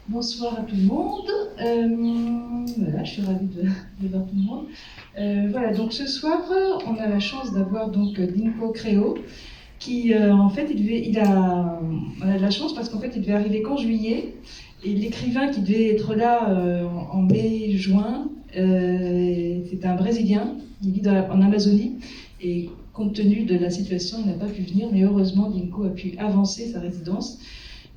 Bonsoir à tout le monde. Voilà, je suis ravie de voir tout le monde. Voilà, donc ce soir, on a la chance d'avoir donc Dinko Creo, qui en fait, on a de la chance parce qu'en fait, il devait arriver qu'en juillet, et l'écrivain qui devait être là en mai-juin, c'était un Brésilien, il vit en Amazonie, et compte tenu de la situation, il n'a pas pu venir, mais heureusement, Dinko a pu avancer sa résidence.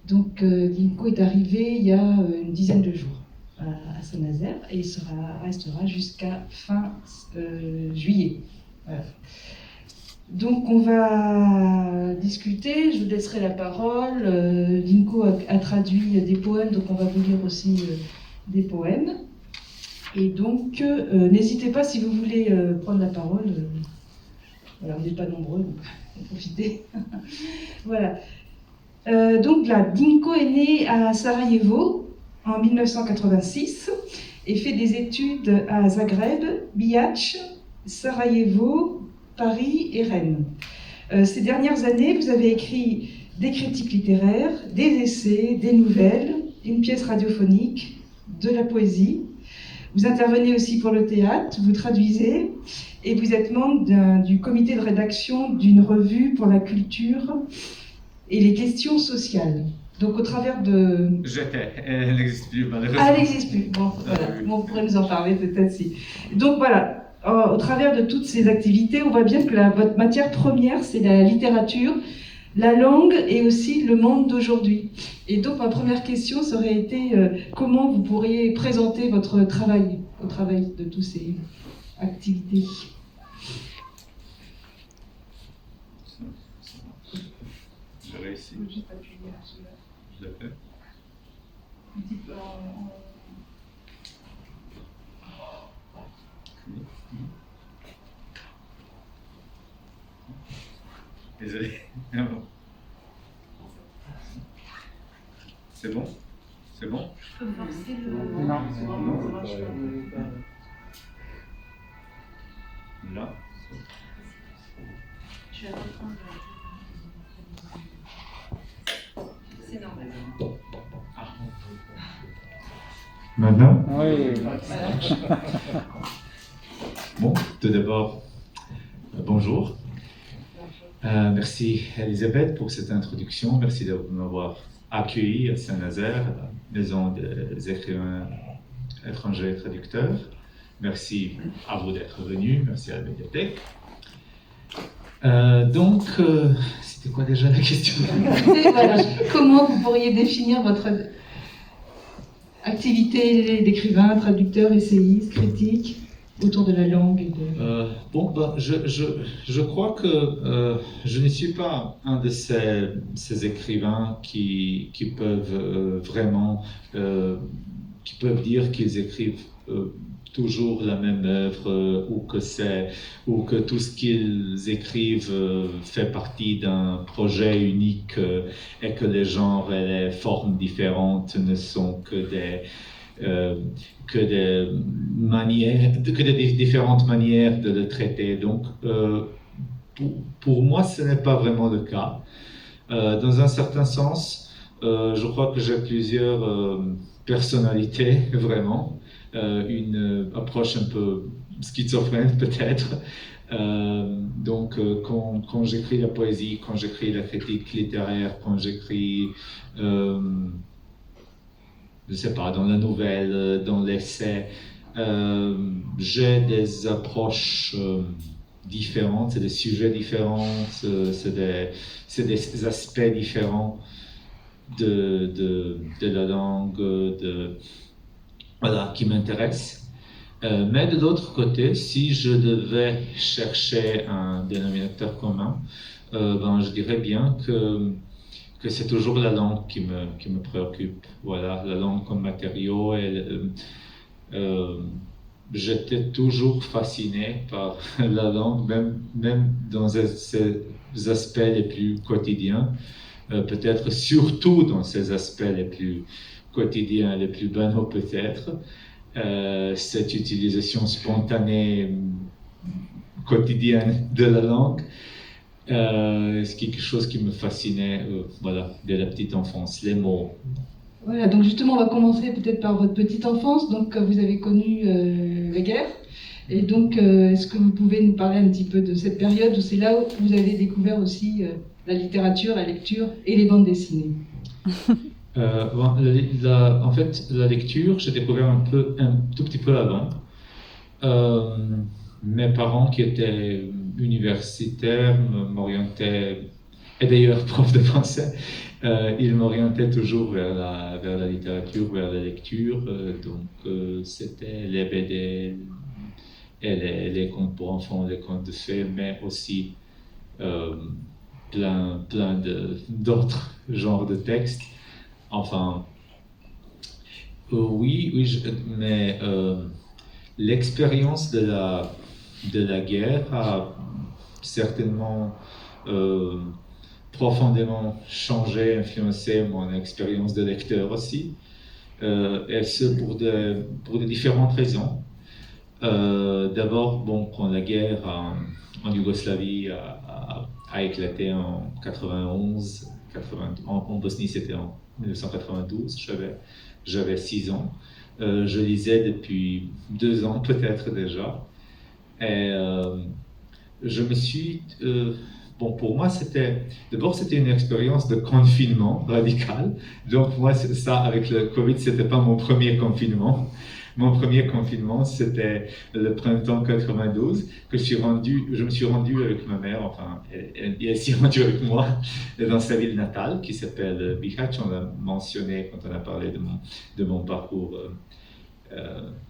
Donc Dinko est arrivé il y a une dizaine de jours à Saint-Nazaire et il restera jusqu'à fin juillet. Voilà. Donc on va discuter, je vous laisserai la parole. Dinko a traduit des poèmes, donc on va vous lire aussi des poèmes. Et donc n'hésitez pas si vous voulez prendre la parole. Voilà, on n'est pas nombreux, donc profitez. Voilà. Donc là, Dinko est né à Sarajevo en 1986 et fait des études à Zagreb, Bihac, Sarajevo, Paris et Rennes. Ces dernières années, vous avez écrit des critiques littéraires, des essais, des nouvelles, une pièce radiophonique, de la poésie. Vous intervenez aussi pour le théâtre, vous traduisez et vous êtes membre du comité de rédaction d'une revue pour la culture et les questions sociales. Donc au travers de... Elle n'existe plus malheureusement. Ah, elle n'existe plus. Bon, voilà. Bon, vous pourrez nous en parler peut-être si. Donc voilà, au travers de toutes ces activités, on voit bien que votre matière première, c'est la littérature, la langue et aussi le monde d'aujourd'hui. Et donc ma première question aurait été comment vous pourriez présenter votre travail au travail de toutes ces activités. J'ai réussi. Je l'ai fait. Un petit peu Désolé. C'est bon? C'est bon? Non. Là. Je vais reprendre. C'est normal. Maintenant? Oui. Bon, tout d'abord, bonjour. Merci Elisabeth pour cette introduction. Merci de m'avoir accueilli à Saint-Nazaire, à la Maison des écrivains étrangers et traducteurs. Merci à vous d'être venus. Merci à la médiathèque. Donc, c'était quoi déjà la question? Voilà. Comment vous pourriez définir votre activité d'écrivain, traducteur, essayiste, critique autour de la langue et de... Je crois que je ne suis pas un de ces écrivains qui peuvent vraiment qui peuvent dire qu'ils écrivent toujours la même œuvre ou que tout ce qu'ils écrivent fait partie d'un projet unique et que les genres et les formes différentes ne sont que des différentes manières de le traiter. Donc, pour moi, ce n'est pas vraiment le cas. Dans un certain sens, je crois que j'ai plusieurs personnalités, vraiment. Une approche un peu schizophrène, peut-être. Quand j'écris la poésie, quand j'écris la critique littéraire, quand j'écris... je ne sais pas, dans la nouvelle, dans l'essai, j'ai des approches différentes, c'est des sujets différents, c'est des aspects différents de la langue, voilà, qui m'intéressent. Mais de l'autre côté, si je devais chercher un dénominateur commun, je dirais bien que c'est toujours la langue qui me préoccupe. Voilà, la langue comme matériau. J'étais toujours fasciné par la langue, même dans ses aspects les plus quotidiens. Peut-être surtout dans ses aspects les plus quotidiens, les plus banaux peut-être. Cette utilisation spontanée quotidienne de la langue. C'est quelque chose qui me fascinait, voilà, dès la petite enfance, les mots, Voilà, donc justement, on va commencer peut-être par votre petite enfance. Donc, vous avez connu la guerre. Et donc, est-ce que vous pouvez nous parler un petit peu de cette période où c'est là où vous avez découvert aussi la littérature, la lecture et les bandes dessinées? Bon, en fait, la lecture, j'ai découvert un tout petit peu avant. Mes parents, qui étaient universitaires, m'orientaient, et d'ailleurs prof de français, ils m'orientaient toujours vers la littérature, vers la lecture. Donc, c'était les BD et les contes pour enfants, les contes de fées, mais aussi euh, plein d'autres genres de textes. Enfin, oui, mais l'expérience de la guerre a certainement profondément changé, influencé mon expérience de lecteur aussi, et ce pour de différentes raisons. D'abord, bon, quand la guerre en Yougoslavie a éclaté en 91, en Bosnie c'était en 1992, j'avais 6 ans. Je lisais depuis 2 ans peut-être déjà. Et je me suis... bon, pour moi, d'abord, c'était une expérience de confinement radical. Donc, moi, ça, avec le Covid, c'était pas mon premier confinement. Mon premier confinement, c'était le printemps 92, que je me suis rendu avec ma mère, enfin, elle s'est rendue avec moi dans sa ville natale, qui s'appelle Bihać. On l'a mentionné quand on a parlé de mon parcours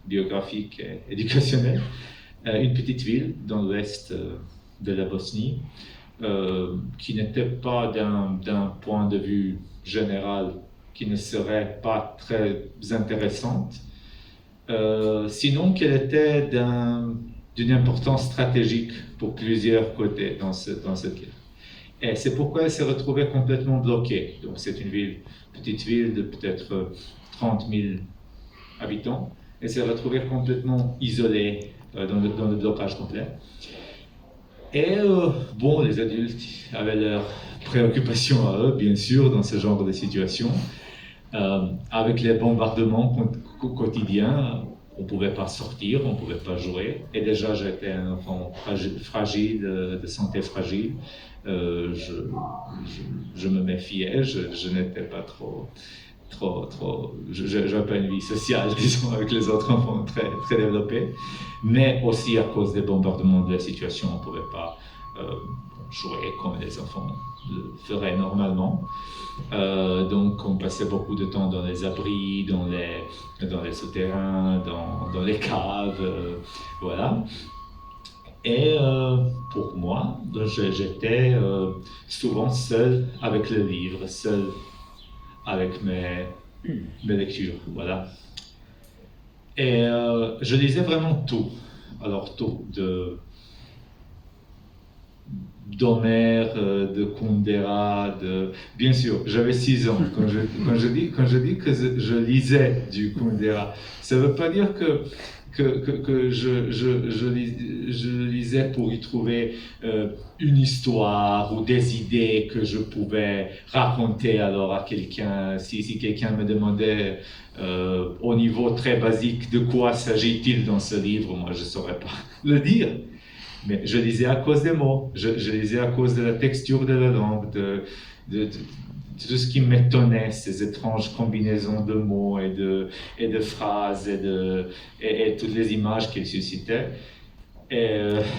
biographique et éducationnel. Une petite ville dans l'ouest de la Bosnie, qui n'était pas d'un point de vue général, qui ne serait pas très intéressante, sinon qu'elle était d'une importance stratégique pour plusieurs côtés dans cette guerre. Et c'est pourquoi elle s'est retrouvée complètement bloquée. Donc c'est une petite ville de peut-être 30 000 habitants. Elle s'est retrouvée complètement isolée dans le blocage complet. Et bon, les adultes avaient leurs préoccupations à eux, bien sûr, dans ce genre de situation. Avec les bombardements quotidiens, on ne pouvait pas sortir, on ne pouvait pas jouer. Et déjà, j'étais un enfant fragile, de santé fragile. Je me méfiais, je n'étais pas trop. J'avais pas une vie sociale, disons, avec les autres enfants très, très développés. Mais aussi à cause des bombardements de la situation, on ne pouvait pas jouer comme les enfants le feraient normalement. Donc on passait beaucoup de temps dans les abris, dans les souterrains, dans les caves, voilà. Et pour moi, j'étais souvent seul avec le livre, seul avec mes lectures, voilà. Et je lisais vraiment tout. Alors tout, d'Homère, de Kundera, bien sûr, j'avais 6 ans. Quand je dis que je lisais du Kundera, ça ne veut pas dire que je lisais pour y trouver une histoire ou des idées que je pouvais raconter alors à quelqu'un. Si quelqu'un me demandait au niveau très basique de quoi s'agit-il dans ce livre, moi je ne saurais pas le dire. Mais je lisais à cause des mots, je lisais à cause de la texture de la langue, de tout ce qui m'étonnait, ces étranges combinaisons de mots et de phrases et toutes les images qu'ils suscitaient. Et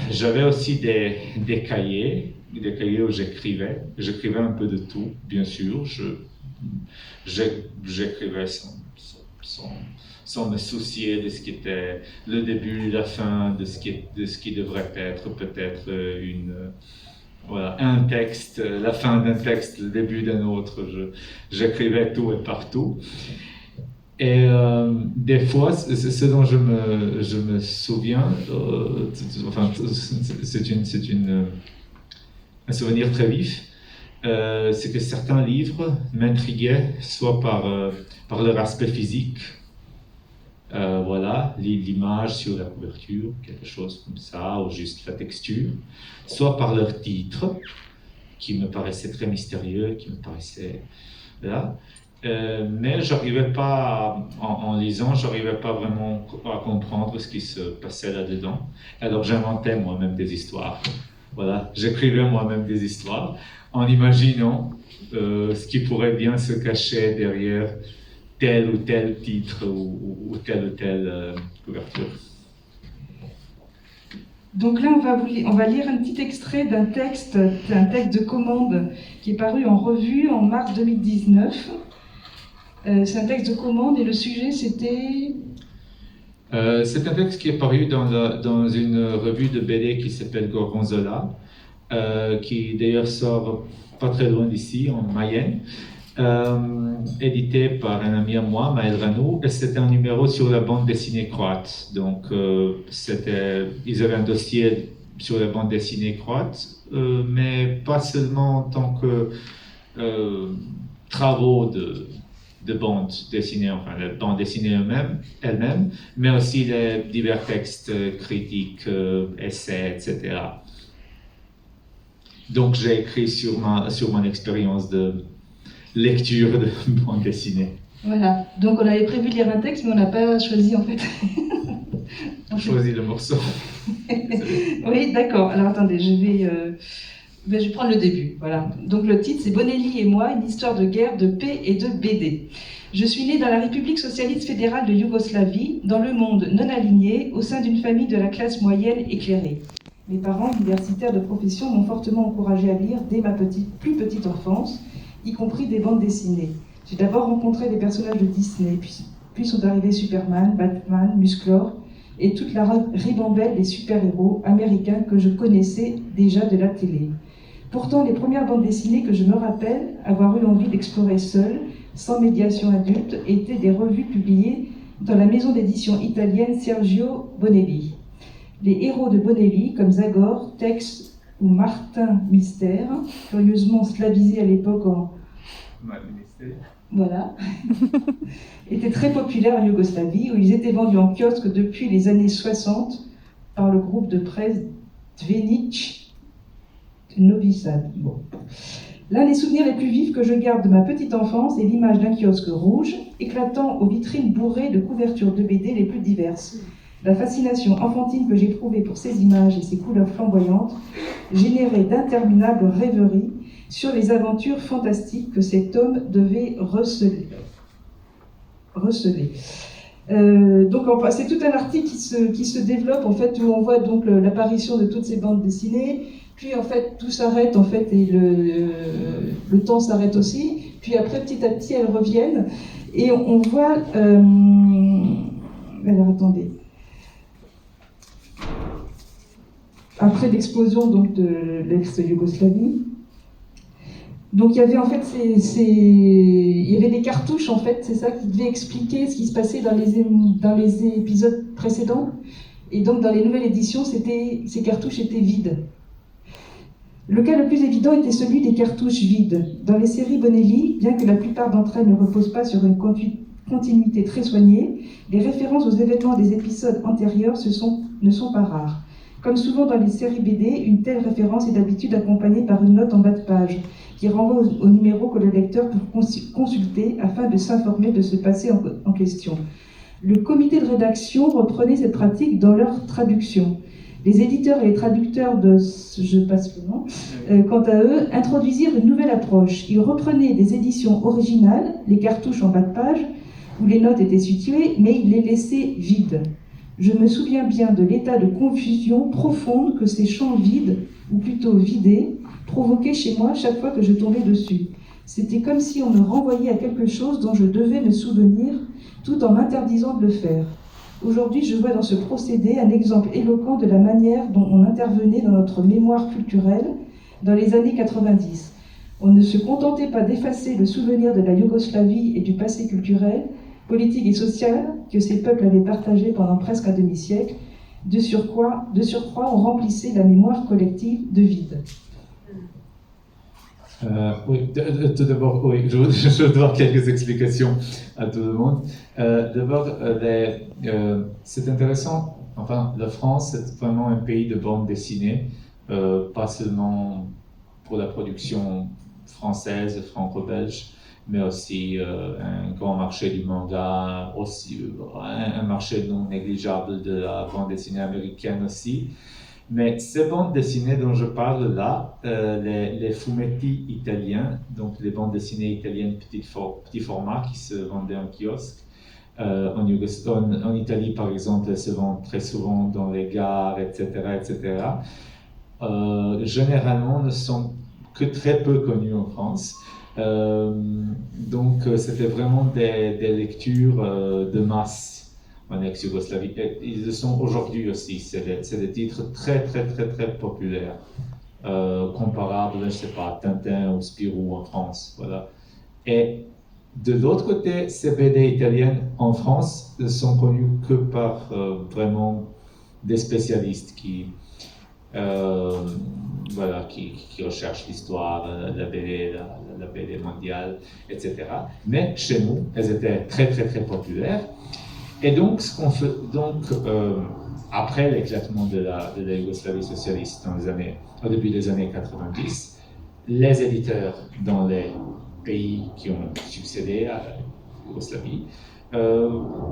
j'avais aussi des cahiers où j'écrivais un peu de tout, bien sûr. J'écrivais sans me soucier de ce qui était le début, la fin, de ce qui devrait être peut-être un texte, la fin d'un texte, le début d'un autre. J'écrivais tout et partout. Et des fois, ce dont je me souviens, c'est un souvenir très vif, c'est que certains livres m'intriguaient, soit par leur aspect physique, voilà, l'image sur la couverture, quelque chose comme ça, ou juste la texture, soit par leur titre, qui me paraissait très mystérieux, qui me paraissait... Voilà. Mais j'arrivais pas, en lisant, j'arrivais pas vraiment à comprendre ce qui se passait là-dedans. Alors j'inventais moi-même des histoires. Voilà, j'écrivais moi-même des histoires en imaginant ce qui pourrait bien se cacher derrière tel ou tel titre ou telle couverture. Donc là, on va lire un petit extrait d'un texte de commande qui est paru en revue en mars 2019. C'est un texte de commande et le sujet c'était... C'est un texte qui est paru dans une revue de BD qui s'appelle Gorgonzola, qui d'ailleurs sort pas très loin d'ici, en Mayenne, édité par un ami à moi, Maël Ranou, et c'était un numéro sur la bande dessinée croate. Donc ils avaient un dossier sur la bande dessinée croate, mais pas seulement en tant que travaux de bande dessinée, enfin la bande dessinée elle-même, mais aussi les divers textes critiques, essais, etc. Donc j'ai écrit sur mon expérience de lecture de bande dessinée. Voilà, donc on avait prévu de lire un texte, mais on n'a pas choisi en fait. On choisit le morceau. Oui, d'accord. Alors attendez, je vais prendre le début. Voilà. Donc le titre, c'est Bonelli et moi, une histoire de guerre, de paix et de BD. Je suis née dans la République socialiste fédérale de Yougoslavie, dans le monde non aligné, au sein d'une famille de la classe moyenne éclairée. Mes parents, universitaires de profession, m'ont fortement encouragée à lire dès ma plus petite enfance, y compris des bandes dessinées. J'ai d'abord rencontré des personnages de Disney, puis sont arrivés Superman, Batman, Musclor, et toute la ribambelle des super-héros américains que je connaissais déjà de la télé. Pourtant, les premières bandes dessinées que je me rappelle avoir eu envie d'explorer seule, sans médiation adulte, étaient des revues publiées dans la maison d'édition italienne Sergio Bonelli. Les héros de Bonelli, comme Zagor, Tex ou Martin Mystère, curieusement slavisés à l'époque en... Voilà, étaient très populaires en Yougoslavie, où ils étaient vendus en kiosque depuis les années 60 par le groupe de presse Dvenić Novi Sad. Bon. L'un des souvenirs les plus vifs que je garde de ma petite enfance est l'image d'un kiosque rouge, éclatant aux vitrines bourrées de couvertures de BD les plus diverses. La fascination enfantine que j'éprouvais pour ces images et ces couleurs flamboyantes générait d'interminables rêveries sur les aventures fantastiques que cet homme devait receler. Donc c'est tout un article qui se développe en fait, où on voit donc l'apparition de toutes ces bandes dessinées, puis en fait tout s'arrête en fait et le temps s'arrête aussi, puis après petit à petit elles reviennent et on voit alors attendez, après l'explosion donc de l'ex-Yougoslavie. Donc il y avait en fait il y avait des cartouches en fait, c'est ça qui devait expliquer ce qui se passait dans les épisodes précédents. Et donc dans les nouvelles éditions, ces cartouches étaient vides. Le cas le plus évident était celui des cartouches vides. Dans les séries Bonelli, bien que la plupart d'entre elles ne reposent pas sur une continuité très soignée, les références aux événements des épisodes antérieurs ne sont pas rares. Comme souvent dans les séries BD, une telle référence est d'habitude accompagnée par une note en bas de page, qui renvoie au numéro que le lecteur peut consulter afin de s'informer de ce passé en question. Le comité de rédaction reprenait cette pratique dans leur traduction. Les éditeurs et les traducteurs quant à eux, introduisirent une nouvelle approche. Ils reprenaient des éditions originales, les cartouches en bas de page, où les notes étaient situées, mais ils les laissaient vides. Je me souviens bien de l'état de confusion profonde que ces champs vides, ou plutôt vidés, provoquaient chez moi chaque fois que je tombais dessus. C'était comme si on me renvoyait à quelque chose dont je devais me souvenir, tout en m'interdisant de le faire. Aujourd'hui, je vois dans ce procédé un exemple éloquent de la manière dont on intervenait dans notre mémoire culturelle dans les années 90. On ne se contentait pas d'effacer le souvenir de la Yougoslavie et du passé culturel, politique et social que ces peuples avaient partagé pendant presque un demi-siècle. De surcroît, on remplissait la mémoire collective de vide. Oui, tout d'abord, oui, je dois avoir quelques explications à tout le monde. D'abord, c'est intéressant, enfin, la France, c'est vraiment un pays de bande dessinée, pas seulement pour la production française, franco-belge, mais aussi un grand marché du manga, aussi un marché non négligeable de la bande dessinée américaine aussi. Mais ces bandes dessinées dont je parle là, les fumetti italiens, donc les bandes dessinées italiennes petit format qui se vendaient en kiosque, en Italie par exemple, elles se vendent très souvent dans les gares, etc., etc. Généralement ne sont que très peu connues en France. Donc c'était vraiment des lectures de masse en ex-Yougoslavie. Ils le sont aujourd'hui aussi. C'est des titres très, très, très, très populaires, comparables, je ne sais pas, Tintin ou Spirou en France. Voilà. Et de l'autre côté, ces BD italiennes en France ne sont connues que par vraiment des spécialistes voilà, qui recherchent l'histoire, la BD mondiale, etc. Mais chez nous, elles étaient très, très, très populaires. Et donc, ce qu'on fait, après l'éclatement de la Yougoslavie socialiste au début des années 90, les éditeurs dans les pays qui ont succédé à la Yougoslavie,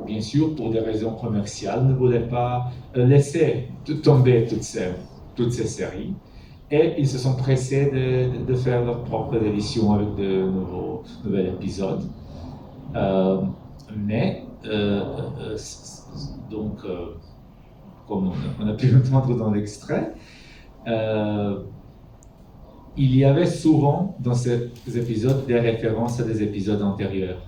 bien sûr, pour des raisons commerciales, ne voulaient pas laisser tomber toutes ces séries. Et ils se sont pressés de faire leur propre édition avec de nouveaux épisodes. Donc, comme on a pu l'entendre dans l'extrait, il y avait souvent dans ces épisodes des références à des épisodes antérieurs.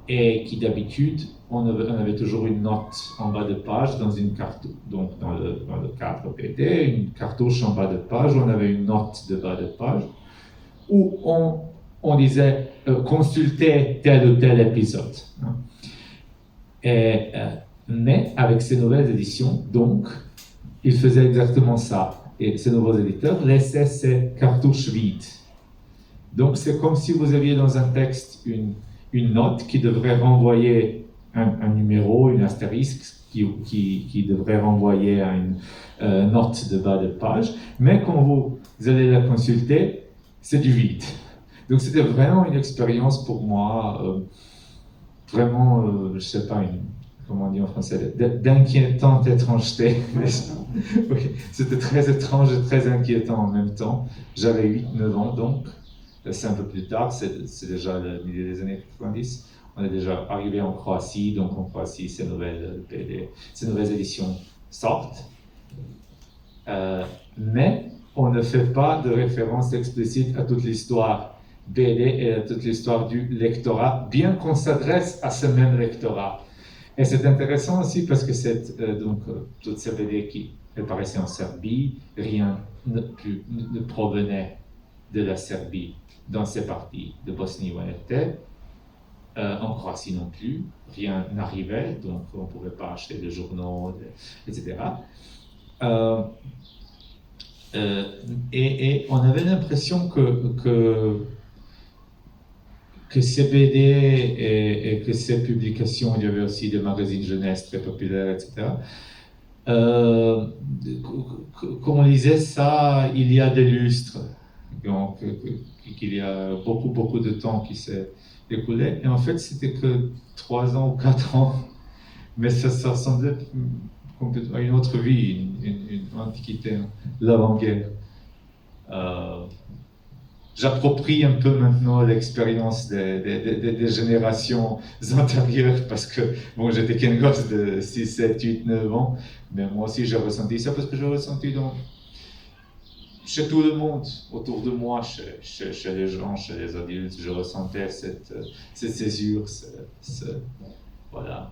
Et qui d'habitude, on avait toujours une note en bas de page dans une cartouche, donc dans le cadre BD, une cartouche en bas de page, on avait une note de bas de page, où on disait consulter tel ou tel épisode. Mais avec ces nouvelles éditions, donc, ils faisaient exactement ça. Et ces nouveaux éditeurs laissaient ces cartouches vides. Donc c'est comme si vous aviez dans un texte une note qui devrait renvoyer un numéro, une astérisque, qui devrait renvoyer à une note de bas de page, mais quand vous allez la consulter, c'est du vide. Donc c'était vraiment une expérience pour moi, vraiment, je ne sais pas, comment on dit en français, d'inquiétante étrangeté. Oui, c'était très étrange et très inquiétant en même temps. J'avais 8-9 ans donc. C'est un peu plus tard, c'est déjà le milieu des années 90. On est déjà arrivé en Croatie, donc en Croatie, ces nouvelles éditions sortent. Mais on ne fait pas de référence explicite à toute l'histoire BD et à toute l'histoire du lectorat, bien qu'on s'adresse à ce même lectorat. Et c'est intéressant aussi parce que toutes ces BD qui apparaissaient en Serbie, rien ne provenait de la Serbie dans ces parties de Bosnie où on était. En Croatie non plus, rien n'arrivait, donc on ne pouvait pas acheter de journaux, etc. Et on avait l'impression que ces BD et que ces publications, il y avait aussi des magazines jeunesse très populaires, etc. Comme on lisait ça, il y a des lustres, donc qu'il y a beaucoup de temps qui s'est écoulé. Et en fait, c'était que 3 ans ou 4 ans, mais ça ressemblait complètement à une autre vie, une antiquité, l'avant-guerre. J'approprie un peu maintenant l'expérience des générations antérieures parce que, bon, j'étais qu'un gosse de 6, 7, 8, 9 ans, mais moi aussi j'ai ressenti ça parce que j'ai ressenti chez tout le monde, autour de moi, chez les gens, chez les adultes, je ressentais cette césure, voilà.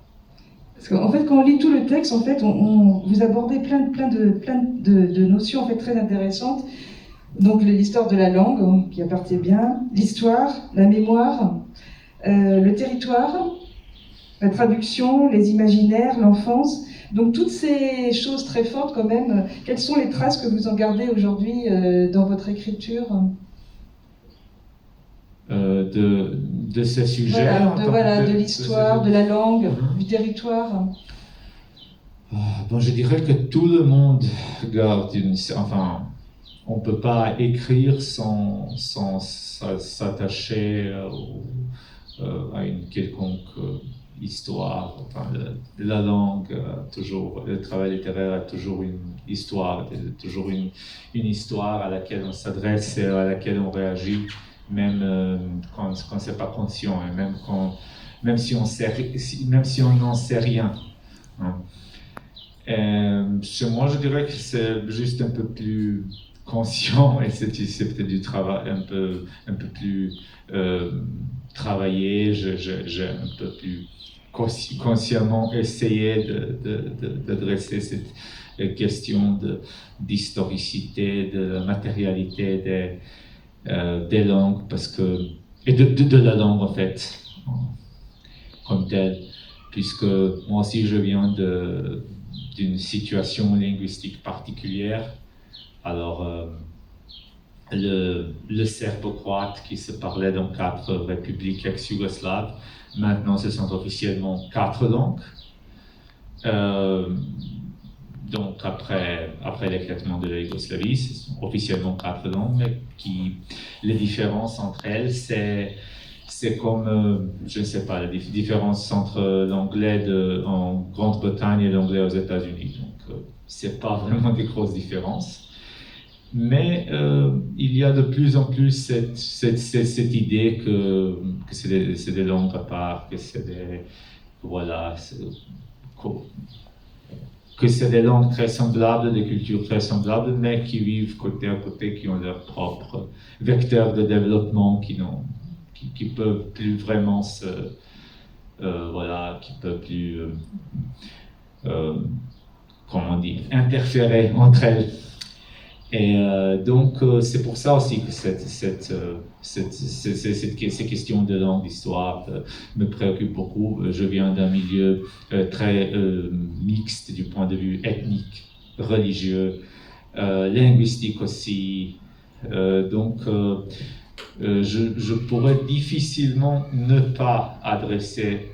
Parce qu'en fait, quand on lit tout le texte, en fait, vous abordez plein de notions en fait très intéressantes. Donc l'histoire de la langue, qui appartient bien, l'histoire, la mémoire, le territoire, la traduction, les imaginaires, l'enfance. Donc toutes ces choses très fortes quand même, quelles sont les traces que vous en gardez aujourd'hui dans votre écriture ? De ces sujets, de l'histoire, de la langue, du territoire. Bon, je dirais que tout le monde garde on ne peut pas écrire sans s'attacher à une quelconque histoire. Enfin, la langue, toujours, le travail littéraire a toujours une histoire, toujours une histoire à laquelle on s'adresse et à laquelle on réagit, même quand c'est pas conscient, et même si on n'en sait rien. Hein. Chez moi, je dirais que c'est juste un peu plus conscient et c'est peut-être du travail un peu plus travaillé. J'ai un peu plus consciemment essayé d'adresser cette question d'historicité, de la matérialité des langues, et de la langue en fait, comme telle, puisque moi aussi je viens d'une situation linguistique particulière. Alors, le serbo-croate qui se parlait dans 4 républiques ex-yougoslaves, maintenant ce sont officiellement 4 langues. Donc après l'éclatement de la Yougoslavie, ce sont officiellement 4 langues, mais les différences entre elles, c'est comme, je ne sais pas, la différence entre l'anglais en Grande-Bretagne et l'anglais aux États-Unis. Donc, c'est pas vraiment des grosses différences. Mais il y a de plus en plus cette idée que c'est des langues à part, que c'est des langues très semblables, des cultures très semblables, mais qui vivent côté à côté, qui ont leur propre vecteur de développement, qui peuvent plus vraiment qui peuvent plus interférer entre elles. Et donc c'est pour ça aussi que ces questions de langue, d'histoire me préoccupent beaucoup. Je viens d'un milieu très mixte du point de vue ethnique, religieux, linguistique aussi. Donc je pourrais difficilement ne pas adresser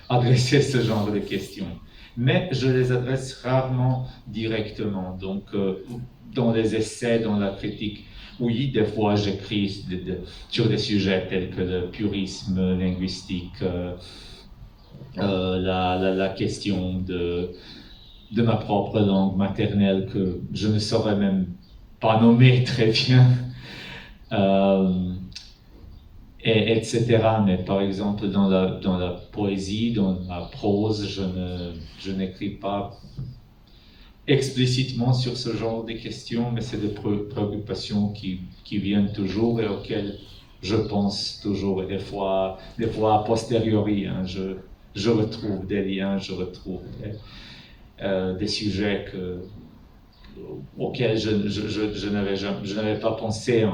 ce genre de questions. Mais je les adresse rarement directement. Donc, dans les essais, dans la critique, oui, des fois j'écris sur des sujets tels que le purisme linguistique, la question de ma propre langue maternelle que je ne saurais même pas nommer très bien. Etc. Mais par exemple, dans la poésie, dans la prose, je n'écris pas explicitement sur ce genre de questions, mais c'est des préoccupations qui viennent toujours et auxquelles je pense toujours. Et des fois a posteriori, hein, je retrouve des liens, je retrouve des sujets auxquels je n'avais pas pensé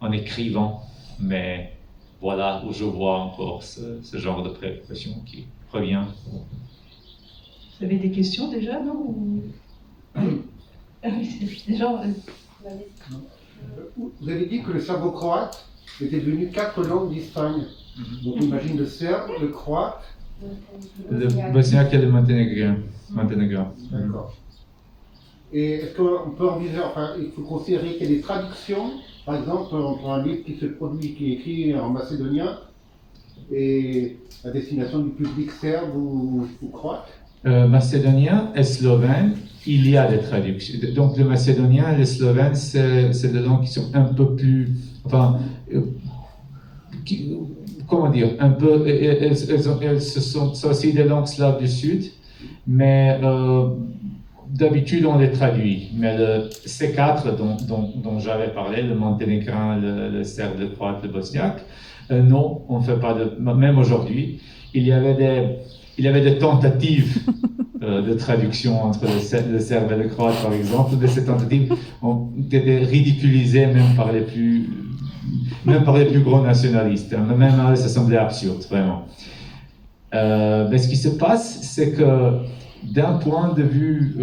en écrivant, mais voilà où je vois encore ce genre de préoccupation qui revient. Vous avez des questions déjà, non? Vous avez dit que le serbo-croate était devenu 4 langues d'Espagne. Donc on imagine le serbe, le croate, le bosniaque et le monténégrin. D'accord. Et est-ce qu'on peut envisager, il faut considérer qu'il y a des traductions, par exemple, entre un livre qui est écrit en macédonien et à destination du public serbe ou croate? Macédonien et slovène, il y a des traductions. Donc le macédonien et le slovène, c'est des langues qui sont un peu plus, un peu, elles sont aussi des langues slaves du Sud, mais d'habitude on les traduit. Mais ces 4 dont j'avais parlé, le monténégrin, le serbe, le croate, le bosniaque, non, on ne fait pas même aujourd'hui. Il y avait des tentatives de traduction entre le serbe et le croate, par exemple. De ces tentatives ont été ridiculisées même par les plus gros nationalistes. Même ça semblait absurde, vraiment. Mais ce qui se passe, c'est que d'un point de vue,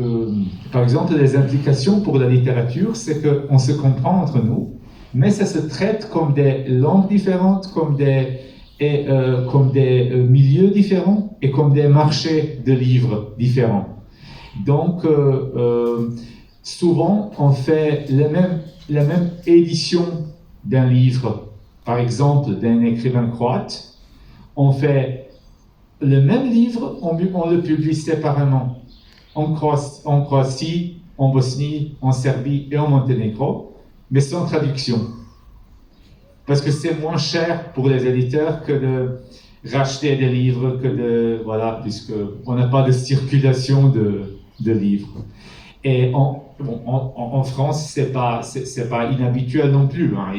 par exemple, les implications pour la littérature, c'est qu'on se comprend entre nous, mais ça se traite comme des langues différentes, comme des milieux différents et comme des marchés de livres différents. Donc, souvent, on fait les mêmes la même édition d'un livre, par exemple d'un écrivain croate, on fait le même livre, on le publie séparément en Croatie, en Bosnie, en Serbie et en Monténégro, mais sans traduction. Parce que c'est moins cher pour les éditeurs que de racheter des livres, voilà, puisqu'on n'a pas de circulation de livres. Et en France, c'est pas inhabituel non plus. Hein.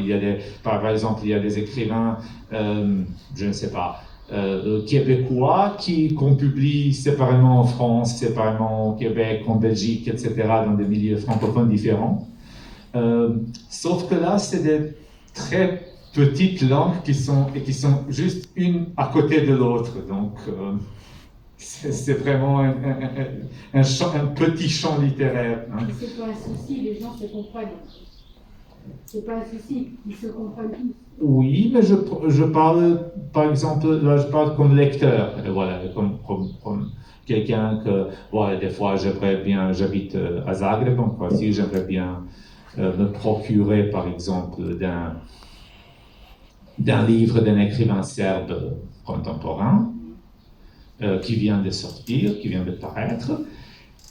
Par exemple, il y a des écrivains, je ne sais pas, québécois qu'on publie séparément en France, séparément au Québec, en Belgique, etc., dans des milieux francophones différents. Sauf que là, c'est des très petites langues qui sont juste une à côté de l'autre. Donc, c'est vraiment un petit champ littéraire. Hein. C'est pas un souci, les gens se comprennent. C'est pas un souci, ils se comprennent tous. Oui, mais je parle, par exemple, là je parle comme lecteur, voilà, comme quelqu'un que, voilà, des fois j'habite à Zagreb, en Croatie, j'aimerais bien me procurer, par exemple, d'un livre d'un écrivain serbe contemporain, qui vient de sortir, qui vient de paraître,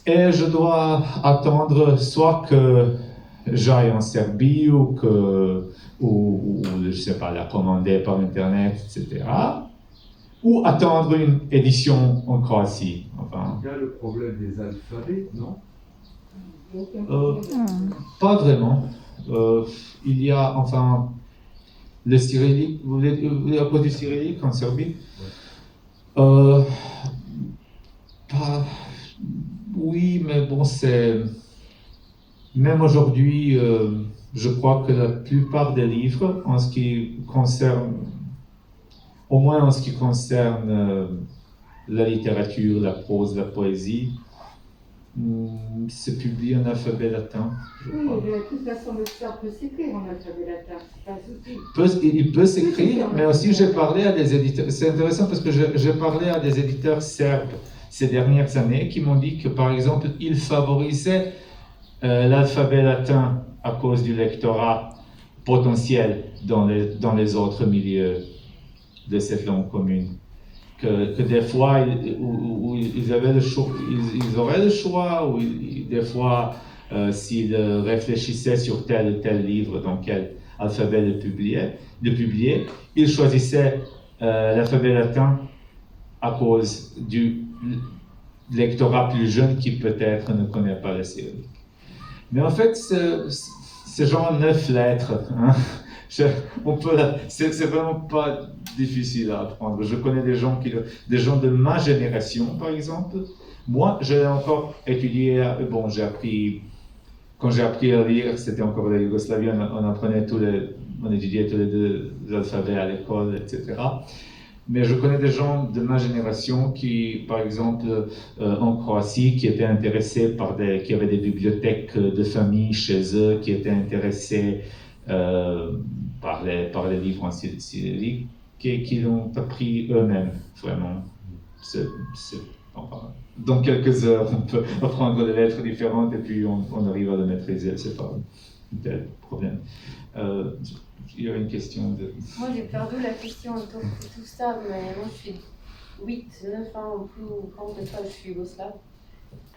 et je dois attendre soit que j'aille en Serbie ou je sais pas, la commander par internet, etc. Ou attendre une édition en Croatie. Enfin, Il y a le problème des alphabets, non? Pas vraiment. Il y a, enfin, le cyrillique, vous voulez à cause du cyrillique en Serbie? Oui, mais bon, même aujourd'hui, je crois que la plupart des livres, en ce qui concerne, au moins en ce qui concerne la littérature, la prose, la poésie, se publie en alphabet latin, je crois. Oui, de toute façon, le sort peut s'écrire en alphabet latin, c'est pas un souci. Il peut s'écrire, mais aussi j'ai parlé à des éditeurs, c'est intéressant parce que j'ai parlé à des éditeurs serbes ces dernières années qui m'ont dit que, par exemple, ils favorisaient l'alphabet latin à cause du lectorat potentiel dans les autres milieux de cette langue commune. Que des fois, où ils auraient le choix, ou des fois, s'ils réfléchissaient sur tel ou tel livre, dans quel alphabet le publier, ils choisissaient l'alphabet latin à cause du lectorat plus jeune qui peut-être ne connaît pas le cyrillique. Mais en fait, c'est genre 9 lettres. Hein. C'est vraiment pas difficile à apprendre. Je connais des gens de ma génération, par exemple. Moi, j'ai encore étudié, bon, quand j'ai appris à lire, c'était encore la Yougoslavie, on étudiait tous les deux l'alphabet à l'école, etc. Mais je connais des gens de ma génération qui, par exemple, en Croatie, qui étaient intéressés qui avaient des bibliothèques de famille chez eux, qui étaient intéressés par les livres en cyrillique, qui l'ont appris eux-mêmes, vraiment. Enfin, dans quelques heures, on peut apprendre des lettres différentes et puis on arrive à le maîtriser, c'est pas un tel problème. Il y a une question de... Moi, j'ai perdu la question autour de tout ça, mais moi, je suis 8-9 ans plus grande que toi, je suis yougoslave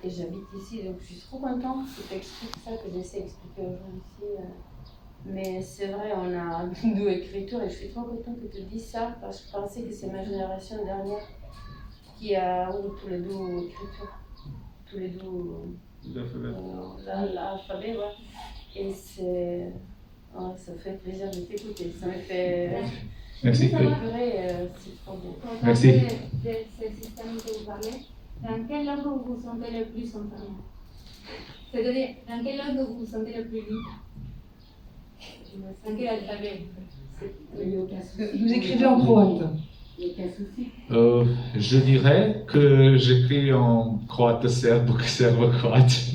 et j'habite ici, donc je suis trop contente que tu expliques ça, que j'essaie d'expliquer aux gens ici. Mais c'est vrai, on a deux écritures et je suis trop contente que tu dises ça parce que je pensais que c'est ma génération dernière qui a eu tous les deux écritures, tous les deux l'alphabet, ouais. Et c'est... Oh, ça fait plaisir de t'écouter, ça me fait... Merci. Ça me ferait, c'est trop bien. Merci. De ce système que vous parlez, dans quelle langue vous vous sentez le plus en famille? C'est-à-dire, dans quelle langue vous vous sentez le plus libre? Dans quel alphabet? Vous écrivez en croate. Je dirais que j'écris en croate serbe ou serbe-croate,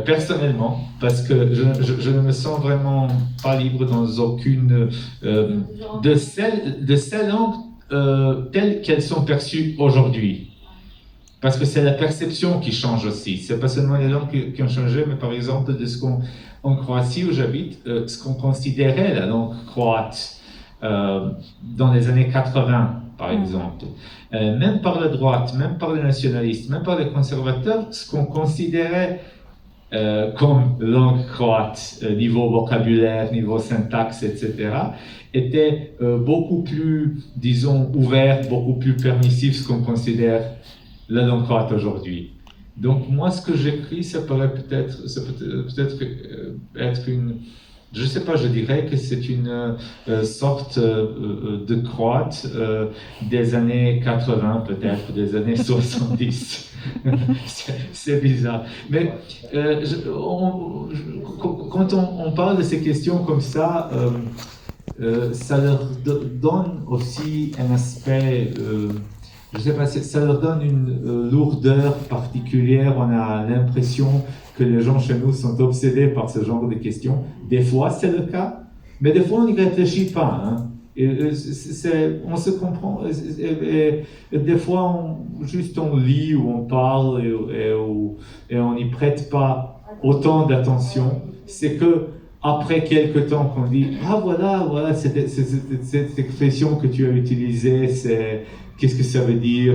personnellement, parce que je ne me sens vraiment pas libre dans aucune de ces langues telles qu'elles sont perçues aujourd'hui. Parce que c'est la perception qui change aussi. C'est pas seulement les langues qui ont changé, mais par exemple de ce qu'on en Croatie où j'habite, ce qu'on considérait la langue croate dans les années 80, par exemple, même par la droite, même par les nationalistes, même par les conservateurs, ce qu'on considérait comme langue croate, niveau vocabulaire, niveau syntaxe, etc., était beaucoup plus, disons, ouvert, beaucoup plus permissif, ce qu'on considère la langue croate aujourd'hui. Donc moi, ce que j'écris, ça peut peut-être être une, je sais pas, je dirais que c'est une sorte de croate des années 80, peut-être, des années 70. C'est bizarre. Mais quand on parle de ces questions comme ça leur donne aussi un aspect, je sais pas, ça leur donne une lourdeur particulière. On a l'impression que les gens chez nous sont obsédés par ce genre de questions. Des fois, c'est le cas, mais des fois, on n'y réfléchit pas. Hein. On se comprend. Et des fois, juste on lit ou on parle et on n'y prête pas autant d'attention. C'est que après quelques temps qu'on dit « Ah voilà, cette expression que tu as utilisée, qu'est-ce que ça veut dire,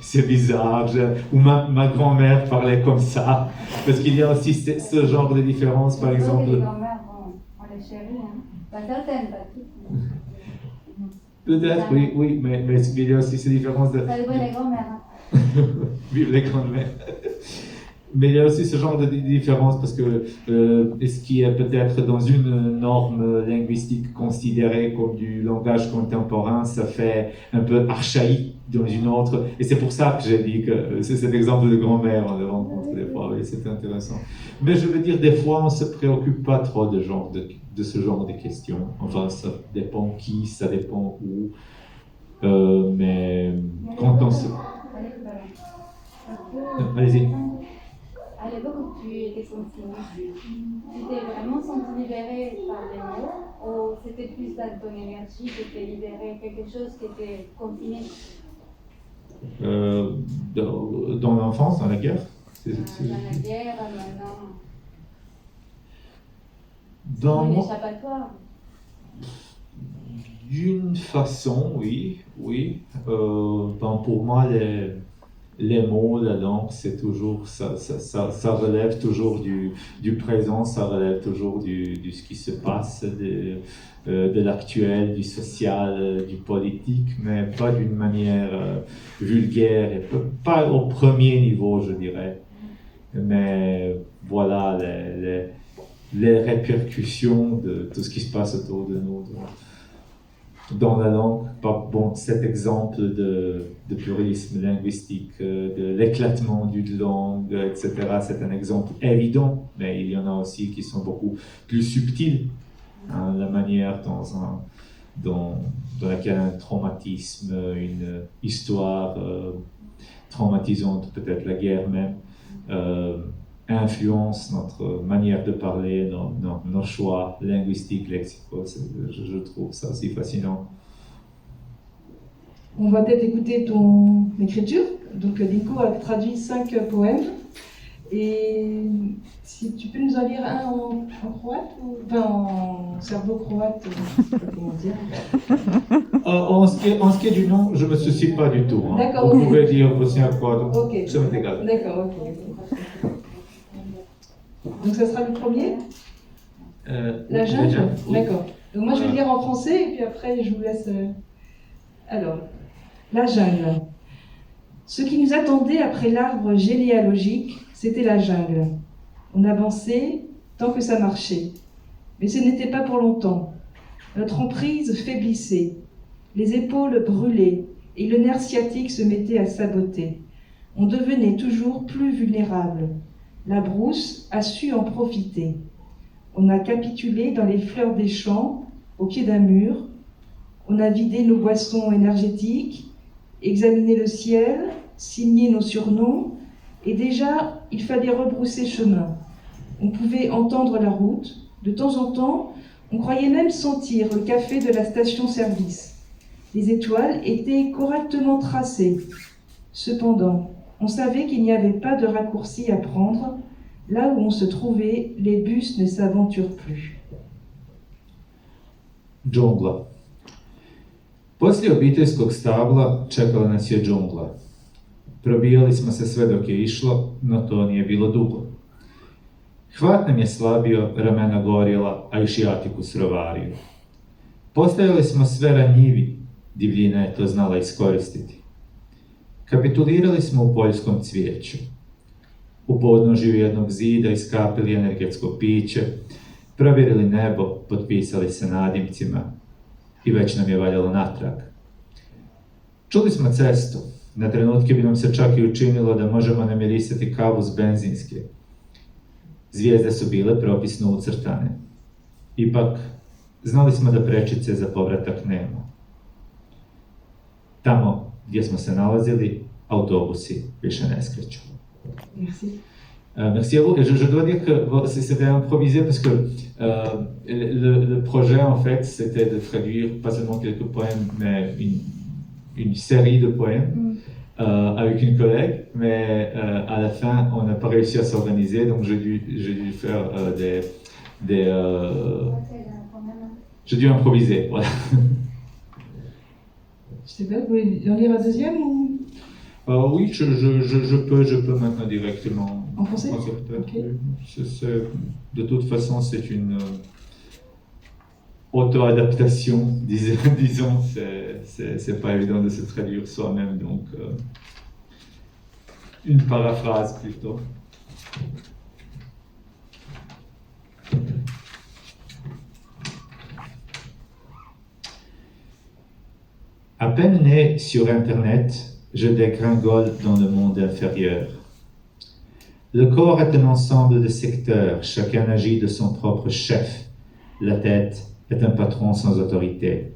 c'est bizarre. » Ou ma grand-mère parlait comme ça. Parce qu'il y a aussi ce genre de différence, par exemple. Les grand-mères, on les chérit, hein. Pas certaines, pas toutes. Peut-être, oui, mais il y a aussi ces différences de... Ça dépend des grand-mères. Hein. Vive les grand-mères. Mais il y a aussi ce genre de différence parce que ce qui est peut-être dans une norme linguistique considérée comme du langage contemporain, ça fait un peu archaïque dans une autre. Et c'est pour ça que j'ai dit que c'est cet exemple de grand-mère, on le rencontre des fois, oui, c'est intéressant. Mais je veux dire, des fois, on ne se préoccupe pas trop de ce genre de questions. Enfin, ça dépend qui, ça dépend où. Mais quand on se... Allez-y. À l'époque où tu étais confiné, tu t'es vraiment senti libéré par les mots ou c'était plus dans ton énergie qui était libérée, quelque chose qui était confiné? Dans l'enfance, dans la guerre? Dans la guerre, maintenant. Dans Un moi, échappatoire. d'une façon, oui. Pour moi, les mots, la langue, c'est toujours, ça relève toujours du présent, ça relève toujours de ce qui se passe, de l'actuel, du social, du politique, mais pas d'une manière vulgaire, et pas au premier niveau, je dirais. Mais voilà les répercussions de tout ce qui se passe autour de nous. Dans la langue, cet exemple de pluralisme linguistique, de l'éclatement d'une langue, etc., c'est un exemple évident, mais il y en a aussi qui sont beaucoup plus subtils. Hein, la manière dans laquelle un traumatisme, une histoire traumatisante, peut-être la guerre même, influence notre manière de parler, nos choix linguistiques, lexicaux. Je trouve ça aussi fascinant. On va peut-être écouter ton écriture. Donc Dinko a traduit 5 poèmes. Et si tu peux nous en lire un en croate, en serbo-croate, je sais pas comment dire. En ce qui est du nom, je ne me soucie pas du tout. Hein. D'accord, Vous ok. pouvez dire aussi un quoi, donc Ok. ça m'est égal. D'accord, ok. Donc ça sera le premier? La jungle? Oui. D'accord. Donc moi je vais le lire en français et puis après je vous laisse... Alors, la jungle. Ce qui nous attendait après l'arbre généalogique, c'était la jungle. On avançait tant que ça marchait. Mais ce n'était pas pour longtemps. Notre emprise faiblissait. Les épaules brûlaient et le nerf sciatique se mettait à saboter. On devenait toujours plus vulnérable. La brousse a su en profiter. On a capitulé dans les fleurs des champs, au pied d'un mur. On a vidé nos boissons énergétiques, examiné le ciel, signé nos surnoms, et déjà, il fallait rebrousser chemin. On pouvait entendre la route. De temps en temps, on croyait même sentir le café de la station-service. Les étoiles étaient correctement tracées. Cependant, on savait qu'il n'y avait pas de raccourci à prendre, Là où on se trouvait, les bus ne s'aventurent plus. Džungla. Poslije obiteljskog stabla čekala nas je džungla. Probijali smo se sve dok je išlo, no to nije bilo dugo. Hvat nam je slabio, ramena gorjela, a i šijatiku srovario. Postajali smo sve ranjivi, divljina je to znala iskoristiti. Kapitulirali smo u poljskom cvijeću. U podnožju jednog zida iskapili energetsko piće, provjerili nebo, potpisali se nadimcima i već nam je valjalo natrag. Čuli smo cestu, na trenutke bi nam se čak i učinilo da možemo namirisati kavu s benzinske. Zvijezde su bile propisno ucrtane. Ipak, znali smo da prečice za povratak nema. Tamo gdje smo se nalazili, autobusi više ne skreću. Merci. Merci à vous. Et je dois dire que c'était improvisé parce que le projet, en fait, c'était de traduire pas seulement quelques poèmes, mais une série de poèmes avec une collègue. Mais à la fin, on n'a pas réussi à s'organiser, donc j'ai dû faire j'ai dû improviser, voilà. Je sais pas, vous voulez en lire un deuxième ou... Oui, je peux maintenant directement. En français? Peut-être. Okay. De toute façon, c'est une auto-adaptation, disons. C'est pas évident de se traduire soi-même, donc une paraphrase plutôt. À peine né sur Internet, je dégringole dans le monde inférieur. Le corps est un ensemble de secteurs, chacun agit de son propre chef. La tête est un patron sans autorité.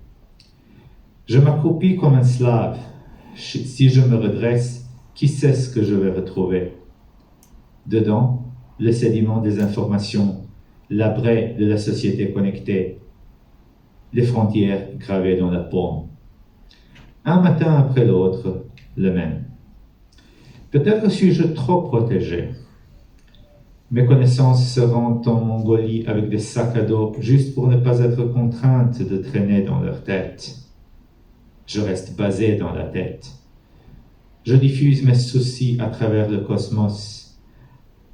Je m'accroupis comme un slave. Si je me redresse, qui sait ce que je vais retrouver? Dedans, le sédiment des informations, l'abrai de la société connectée, les frontières gravées dans la paume. Un matin après l'autre, le même. Peut-être suis-je trop protégé. Mes connaissances se rendent en Mongolie avec des sacs à dos juste pour ne pas être contrainte de traîner dans leur tête. Je reste basé dans la tête. Je diffuse mes soucis à travers le cosmos,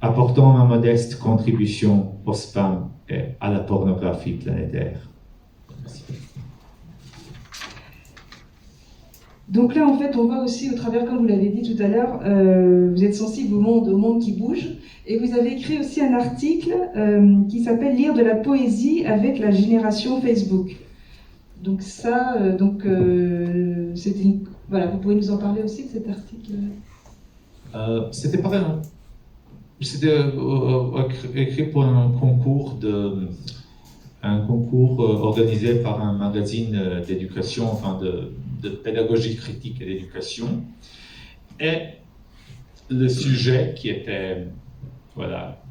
apportant ma modeste contribution au spam et à la pornographie planétaire. Merci. Donc là, en fait, on voit aussi au travers, comme vous l'avez dit tout à l'heure, vous êtes sensible au monde qui bouge. Et vous avez écrit aussi un article qui s'appelle « Lire de la poésie avec la génération Facebook ». Donc ça, c'était voilà, vous pouvez nous en parler aussi de cet article? C'était pareil. C'était écrit pour un concours organisé par un magazine d'éducation, enfin de pédagogie critique et d'éducation. Et le sujet qui était, voilà,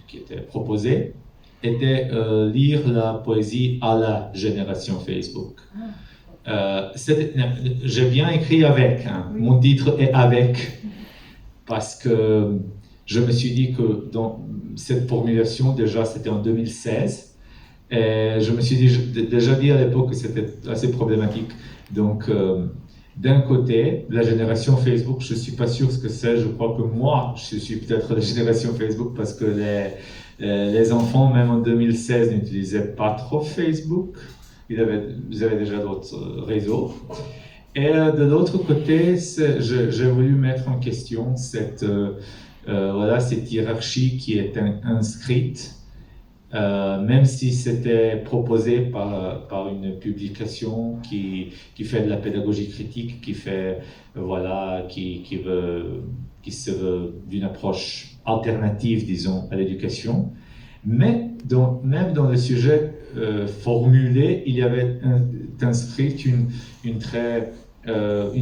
qui était proposé était lire la poésie à la génération Facebook. J'ai bien écrit avec, hein. Oui. Mon titre est avec, parce que je me suis dit que dans cette formulation, déjà c'était en 2016, et je me suis déjà dit à l'époque que c'était assez problématique. Donc, d'un côté, la génération Facebook, je ne suis pas sûr ce que c'est. Je crois que moi, je suis peut-être la génération Facebook parce que les enfants, même en 2016, n'utilisaient pas trop Facebook. Ils avaient déjà d'autres réseaux. Et de l'autre côté, j'ai voulu mettre en question cette hiérarchie qui est inscrite. Même si c'était proposé par une publication qui fait de la pédagogie critique, qui se veut d'une approche alternative, disons, à l'éducation. Mais même dans le sujet formulé, il y avait inscrite une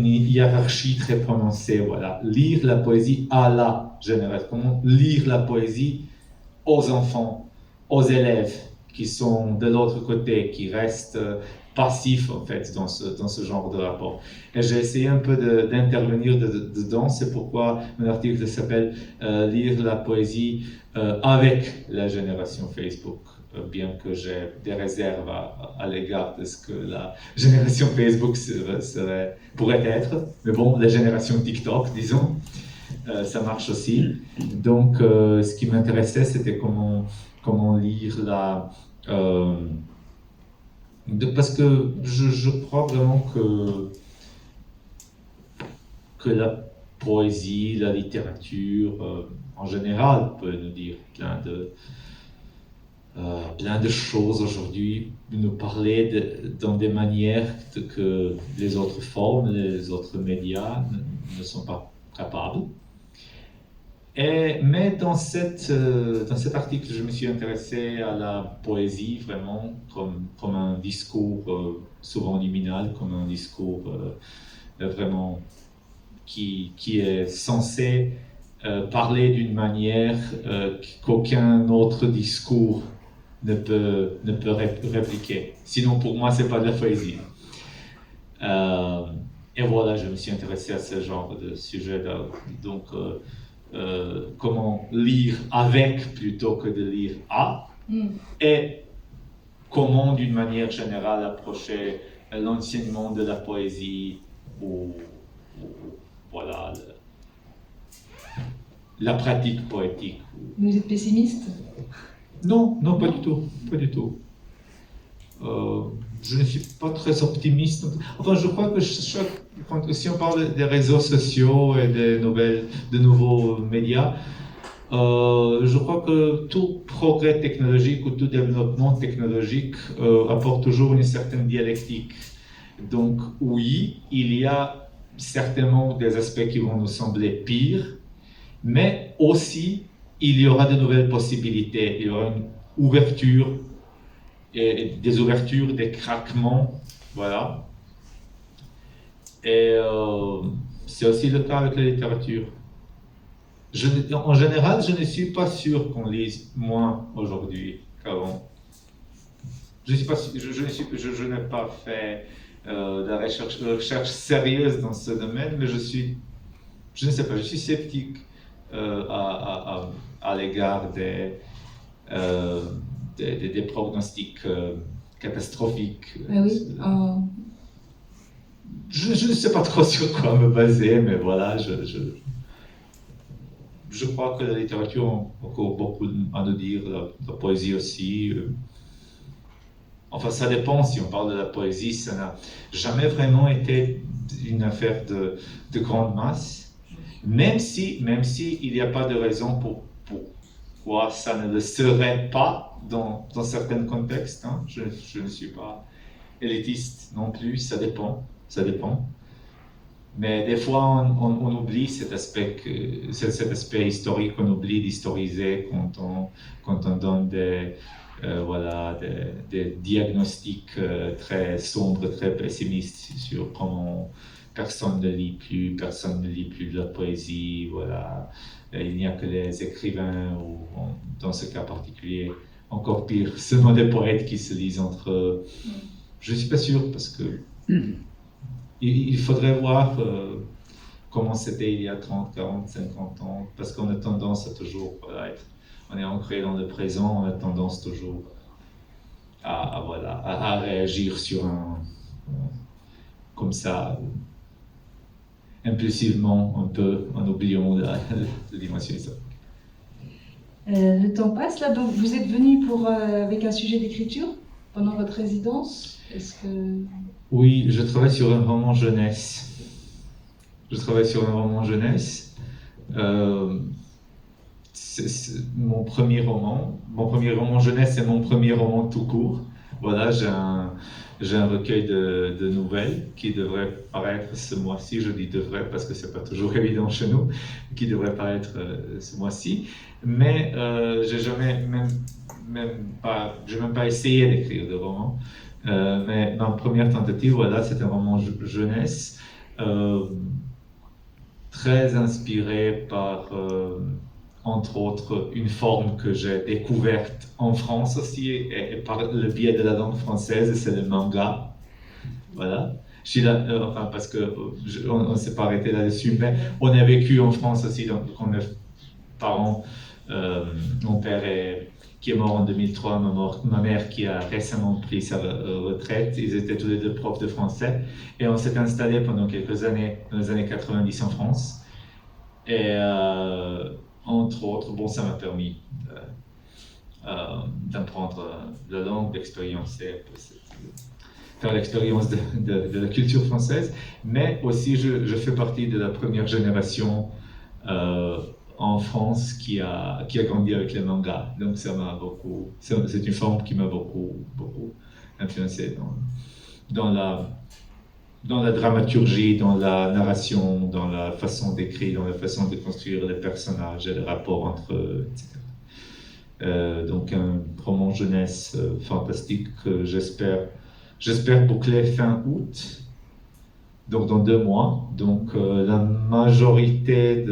hiérarchie très prononcée. Voilà. Lire la poésie à la génération. Comment lire la poésie aux enfants, aux élèves qui sont de l'autre côté, qui restent passif en fait dans ce genre de rapport. Et j'ai essayé un peu d'intervenir dedans, c'est pourquoi mon article s'appelle Lire la poésie avec la génération Facebook, bien que j'ai des réserves à l'égard de ce que la génération Facebook pourrait être, mais bon, la génération TikTok, disons, ça marche aussi. Donc, ce qui m'intéressait, c'était comment lire parce que je crois vraiment que la poésie, la littérature, en général, peut nous dire plein de choses aujourd'hui, nous parler dans des manières que les autres formes, les autres médias ne sont pas capables. Mais dans cet article, je me suis intéressé à la poésie vraiment comme un discours souvent liminal, comme un discours vraiment qui est censé parler d'une manière qu'aucun autre discours ne peut répliquer. Sinon, pour moi, c'est pas de la poésie. Et voilà, je me suis intéressé à ce genre de sujet-là. Donc, comment lire avec plutôt que de lire à, et comment, d'une manière générale, approcher l'enseignement de la poésie ou voilà, la pratique poétique. Vous êtes pessimiste? Non, pas du tout, pas du tout. Je ne suis pas très optimiste. Enfin, je crois que si on parle des réseaux sociaux et de nouveaux médias, je crois que tout progrès technologique ou tout développement technologique apporte toujours une certaine dialectique. Donc oui, il y a certainement des aspects qui vont nous sembler pires, mais aussi il y aura de nouvelles possibilités, il y aura une ouverture, et des ouvertures, des craquements, voilà. Et c'est aussi le cas avec la littérature. En général, je ne suis pas sûr qu'on lise moins aujourd'hui qu'avant. Je n'ai pas fait de la recherche sérieuse dans ce domaine, mais je ne sais pas, je suis sceptique à l'égard des pronostics catastrophiques. Ah oui. Je ne sais pas trop sur quoi me baser, mais voilà, je crois que la littérature a encore beaucoup à nous dire, la poésie aussi. Enfin, ça dépend, si on parle de la poésie, ça n'a jamais vraiment été une affaire de grande masse, même si il n'y a pas de raison pourquoi ça ne le serait pas dans certains contextes. Hein. Je ne suis pas élitiste non plus, ça dépend. Mais des fois, on oublie cet aspect historique, on oublie d'historiser quand on donne des diagnostics très sombres, très pessimistes sur comment personne ne lit plus de la poésie, voilà. Il n'y a que les écrivains, ou dans ce cas particulier, encore pire, seulement des poètes qui se lisent entre eux. Je ne suis pas sûr, parce que il faudrait voir comment c'était il y a 30, 40, 50 ans, parce qu'on a tendance à toujours on est ancré dans le présent, on a tendance toujours à réagir sur comme ça, impulsivement, un peu, en oubliant la dimension historique. Le temps passe là, donc vous êtes venu avec un sujet d'écriture pendant votre résidence. Est-ce que... Oui, je travaille sur un roman jeunesse. C'est mon premier roman. Mon premier roman jeunesse, c'est mon premier roman tout court. Voilà, j'ai un recueil de nouvelles qui devrait paraître ce mois-ci. Je dis devrait parce que c'est pas toujours évident chez nous, qui devrait paraître ce mois-ci. Mais j'ai même pas essayé d'écrire de roman. Mais ma première tentative, voilà, c'est un roman jeunesse, très inspiré par, entre autres, une forme que j'ai découverte en France aussi, et par le biais de la langue française, c'est le manga. Voilà. Je suis là, enfin, parce que on ne s'est pas arrêté là-dessus, mais on a vécu en France aussi, donc on a parents, mon père qui est mort en 2003, ma mère qui a récemment pris sa retraite, ils étaient tous les deux profs de français, et on s'est installé pendant quelques années, dans les années 90 en France, et entre autres, bon, ça m'a permis d'apprendre la langue, d'expériencer, faire l'expérience de la culture française, mais aussi je fais partie de la première génération en France qui a grandi avec les mangas. Donc ça m'a beaucoup, c'est une forme qui m'a beaucoup influencé dans la dramaturgie, dans la narration, dans la façon d'écrire, dans la façon de construire les personnages et les rapports entre eux, etc. Donc un roman jeunesse fantastique que j'espère boucler fin août, donc dans 2 mois. Donc la majorité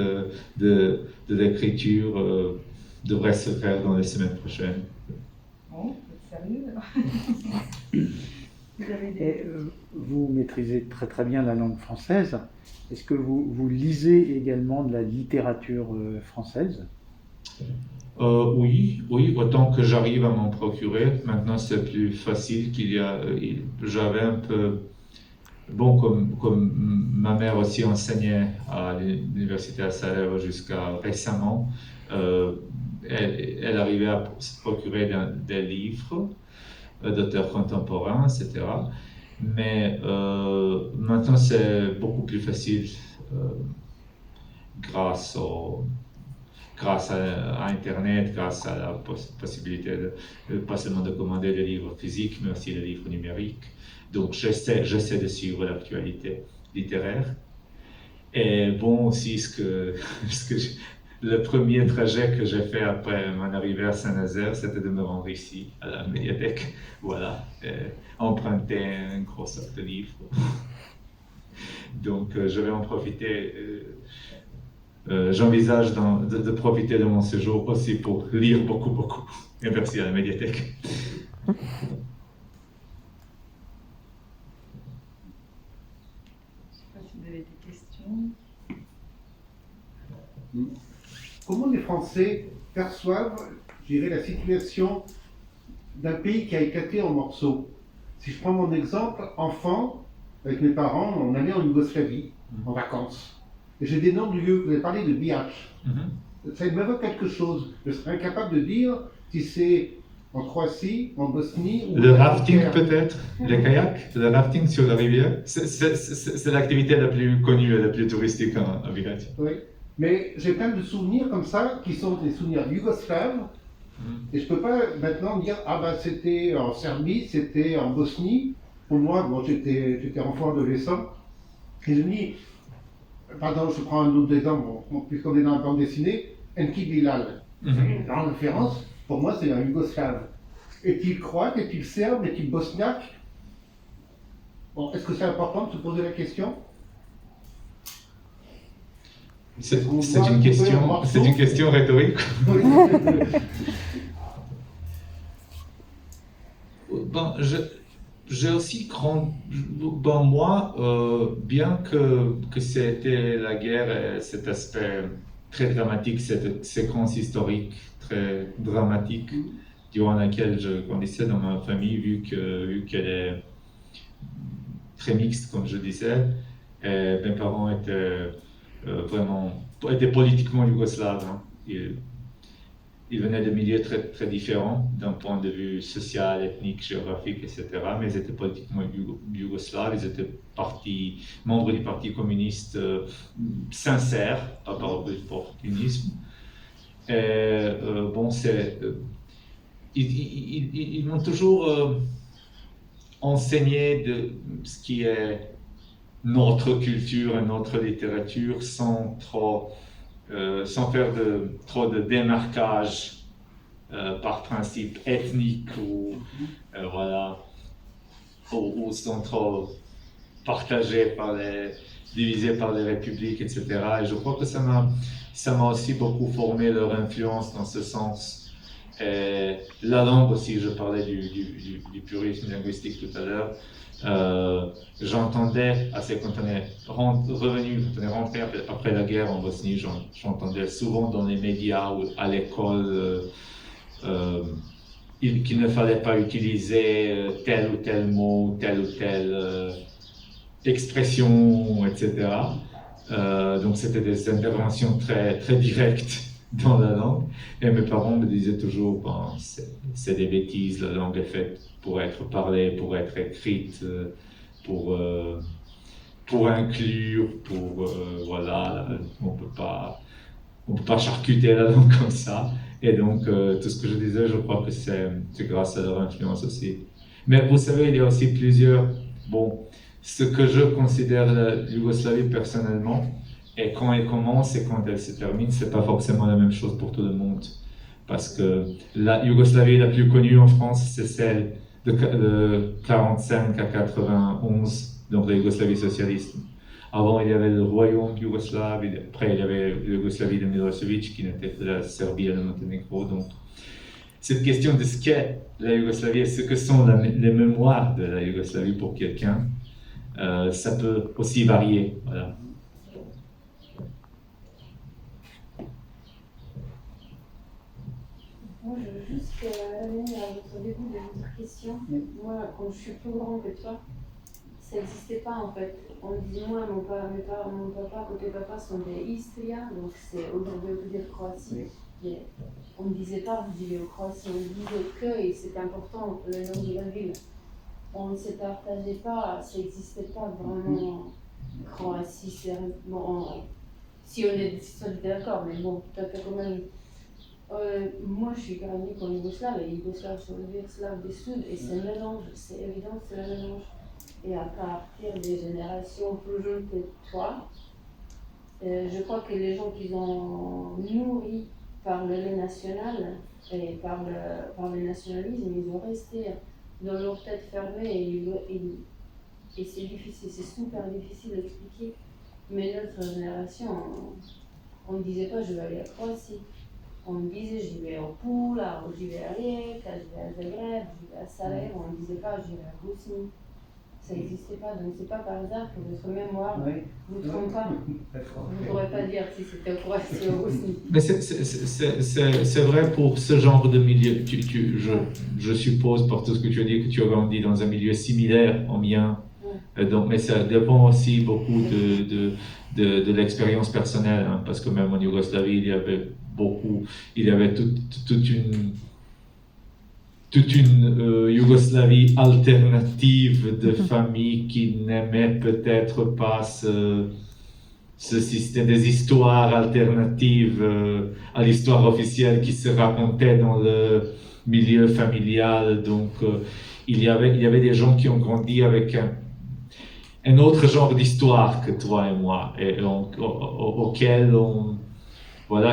de l'écriture devrait se faire dans les semaines prochaines. Bon, sérieux. Vous avez Et, vous maîtrisez très très bien la langue française. Est-ce que vous lisez également de la littérature française? Oui, autant que j'arrive à m'en procurer. Maintenant, c'est plus facile j'avais un peu, bon, comme ma mère aussi enseignait à l'université à Sarajevo jusqu'à récemment, elle arrivait à se procurer des livres d'auteurs contemporains, etc. Mais maintenant, c'est beaucoup plus facile grâce à Internet, grâce à la possibilité pas seulement de commander des livres physiques, mais aussi des livres numériques. Donc j'essaie de suivre l'actualité littéraire. Et bon, aussi, le premier trajet que j'ai fait après mon arrivée à Saint-Nazaire, c'était de me rendre ici, à la médiathèque, voilà, emprunter un gros sac de livres. Donc je vais en profiter. J'envisage de profiter de mon séjour aussi pour lire beaucoup. Et merci à la médiathèque. Je ne sais pas si vous avez des questions. Comment les Français perçoivent, je dirais, la situation d'un pays qui a éclaté en morceaux? Si je prends mon exemple, enfant, avec mes parents, on allait en Yougoslavie, en vacances. Et j'ai des noms de lieux, vous avez parlé de Bihac. Ça m'évoque quelque chose. Je serais incapable de dire si c'est en Croatie, en Bosnie ou... Le rafting peut-être, le kayak, le rafting sur la rivière, c'est l'activité la plus connue et la plus touristique à Bihac. Oui, mais j'ai plein de souvenirs comme ça, qui sont des souvenirs yougoslaves, et je peux pas maintenant dire, ah ben c'était en Serbie, c'était en Bosnie. Pour moi, bon, j'étais enfant adolescent, et je me dis, pardon, je prends un autre exemple, puisqu'on est dans la bande dessinée, Enki Bilal. En référence, pour moi, c'est un Yougoslave. Est-il croate, est-il serbe, est-il bosniaque? Bon, est-ce que c'est important de se poser la question? C'est une question rhétorique. Bon, j'ai aussi bon, moi, bien que c'était la guerre et cet aspect très dramatique, cette séquence historique très dramatique durant laquelle je grandissais dans ma famille, vu qu'elle est très mixte, comme je disais, et mes parents étaient étaient politiquement yougoslaves. Hein. Ils venaient de milieux très, très différents d'un point de vue social, ethnique, géographique, etc. Mais ils étaient politiquement yougoslaves, ils étaient membres du Parti communiste sincère, pas par opportunisme. Et bon, ils m'ont toujours enseigné de ce qui est notre culture et notre littérature sans faire trop de démarquage par principe ethnique ou sans trop divisé par les républiques, etc. Et je crois que ça m'a aussi beaucoup formé leur influence dans ce sens. Et la langue aussi, je parlais du purisme linguistique tout à l'heure. J'entendais, quand on est revenu, quand on est rentré après la guerre en Bosnie, j'entendais souvent dans les médias ou à l'école qu'il ne fallait pas utiliser tel ou tel mot, telle ou telle expression, etc. Donc c'était des interventions très, très directes dans la langue. Et mes parents me disaient toujours, bon, c'est des bêtises, la langue est faite pour être parlée, pour être écrite, pour inclure, voilà, on peut pas charcuter la langue comme ça. Et donc, tout ce que je disais, je crois que c'est grâce à leur influence aussi. Mais vous savez, il y a aussi plusieurs, ce que je considère la Yougoslavie personnellement, et quand elle commence et quand elle se termine, c'est pas forcément la même chose pour tout le monde. Parce que la Yougoslavie la plus connue en France, c'est celle de 1945 à 91, donc la Yougoslavie socialiste. Avant, il y avait le royaume yougoslave, et après, il y avait la Yougoslavie de Milosevic, qui n'était que la Serbie et le Monténégro. Donc, cette question de ce qu'est la Yougoslavie et ce que sont les mémoires de la Yougoslavie pour quelqu'un, ça peut aussi varier. Voilà. Moi, je veux juste amener à votre début de votre question. Moi, quand je suis plus grand que toi, ça n'existait pas en fait. On dit, moi, mon papa, côté papa, sont des Istria, donc c'est aujourd'hui on peut dire Croatie. Mais on ne disait pas vous vivez en Croatie, on disait que, et c'est important, le nom de la ville. On ne se partageait pas, ça n'existait pas vraiment Croatie, c'est bon, si on était d'accord, mais bon, tout à fait quand même. Moi, je suis grandi comme Yougoslave, et Yougoslave sur le Slave du Sud, et c'est un mélange, c'est évident que c'est un mélange. Et à partir des générations plus jeunes que toi, je crois que les gens qui ont nourri par le lait national et par le nationalisme, ils ont resté dans leur tête fermée et c'est difficile, c'est super difficile d'expliquer. Mais notre génération, on ne disait pas je vais aller à Croatie. On me disait j'y vais au Pula, j'y vais à Rijeka, j'y vais à Zagreb, j'y vais à Sarajevo. On ne disait pas j'y vais à Bosnie. Ça n'existait pas, donc c'est pas par hasard que votre mémoire ne vous trompe pas. Vous ne pourrez pas dire si c'était au Croatie ou au Bosnie. Mais c'est vrai pour ce genre de milieu. Je suppose, par tout ce que tu as dit, que tu as grandi dans un milieu similaire au mien. Donc, mais ça dépend aussi beaucoup de l'expérience personnelle, hein, parce que même en Yougoslavie, il y avait toute une Yougoslavie alternative de familles qui n'aimaient peut-être pas ce système, des histoires alternatives à l'histoire officielle qui se racontait dans le milieu familial. Donc, il y avait des gens qui ont grandi avec un autre genre d'histoire que toi et moi, et auquel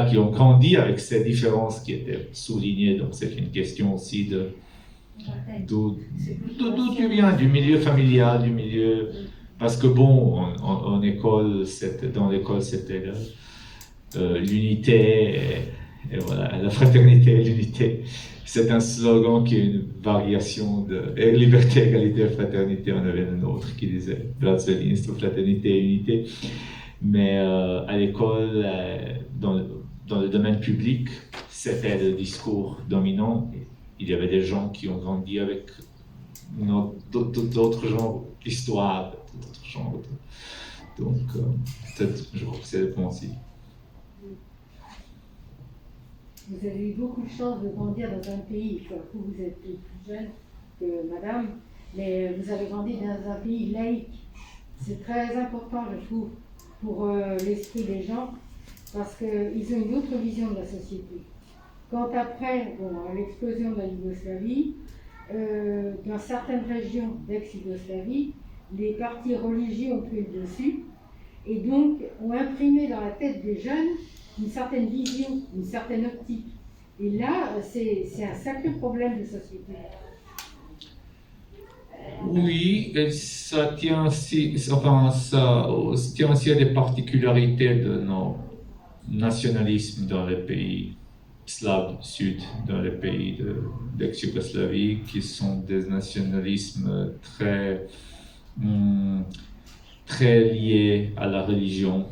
qui ont grandi avec ces différences qui étaient soulignées. Donc c'est une question aussi d'où tu viens, du milieu familial, du milieu... Parce que en école, dans l'école, c'était l'unité, et voilà, la fraternité et l'unité. C'est un slogan qui est une variation de liberté, égalité, fraternité. On avait un autre qui disait Bratstvo, fraternité et unité. Mais à l'école, dans le domaine public, c'était le discours dominant. Il y avait des gens qui ont grandi avec d'autres genres d'histoires, d'autres genres. Donc, peut-être, je crois que c'est le point aussi. Vous avez eu beaucoup de chance de grandir dans un pays, vous êtes plus jeune que madame, mais vous avez grandi dans un pays laïque. C'est très important, je trouve, pour l'esprit des gens, parce qu'ils ont une autre vision de la société. Quand après l'explosion de la Yougoslavie, dans certaines régions d'ex-Yougoslavie, les partis religieux ont pris le dessus et donc ont imprimé dans la tête des jeunes une certaine vision, une certaine optique. Et là, c'est un sacré problème de société. Oui, et ça tient aussi à des particularités de nos nationalismes dans les pays. slaves du Sud, dans les pays d'ex-Yougoslavie, qui sont des nationalismes très liés à la religion,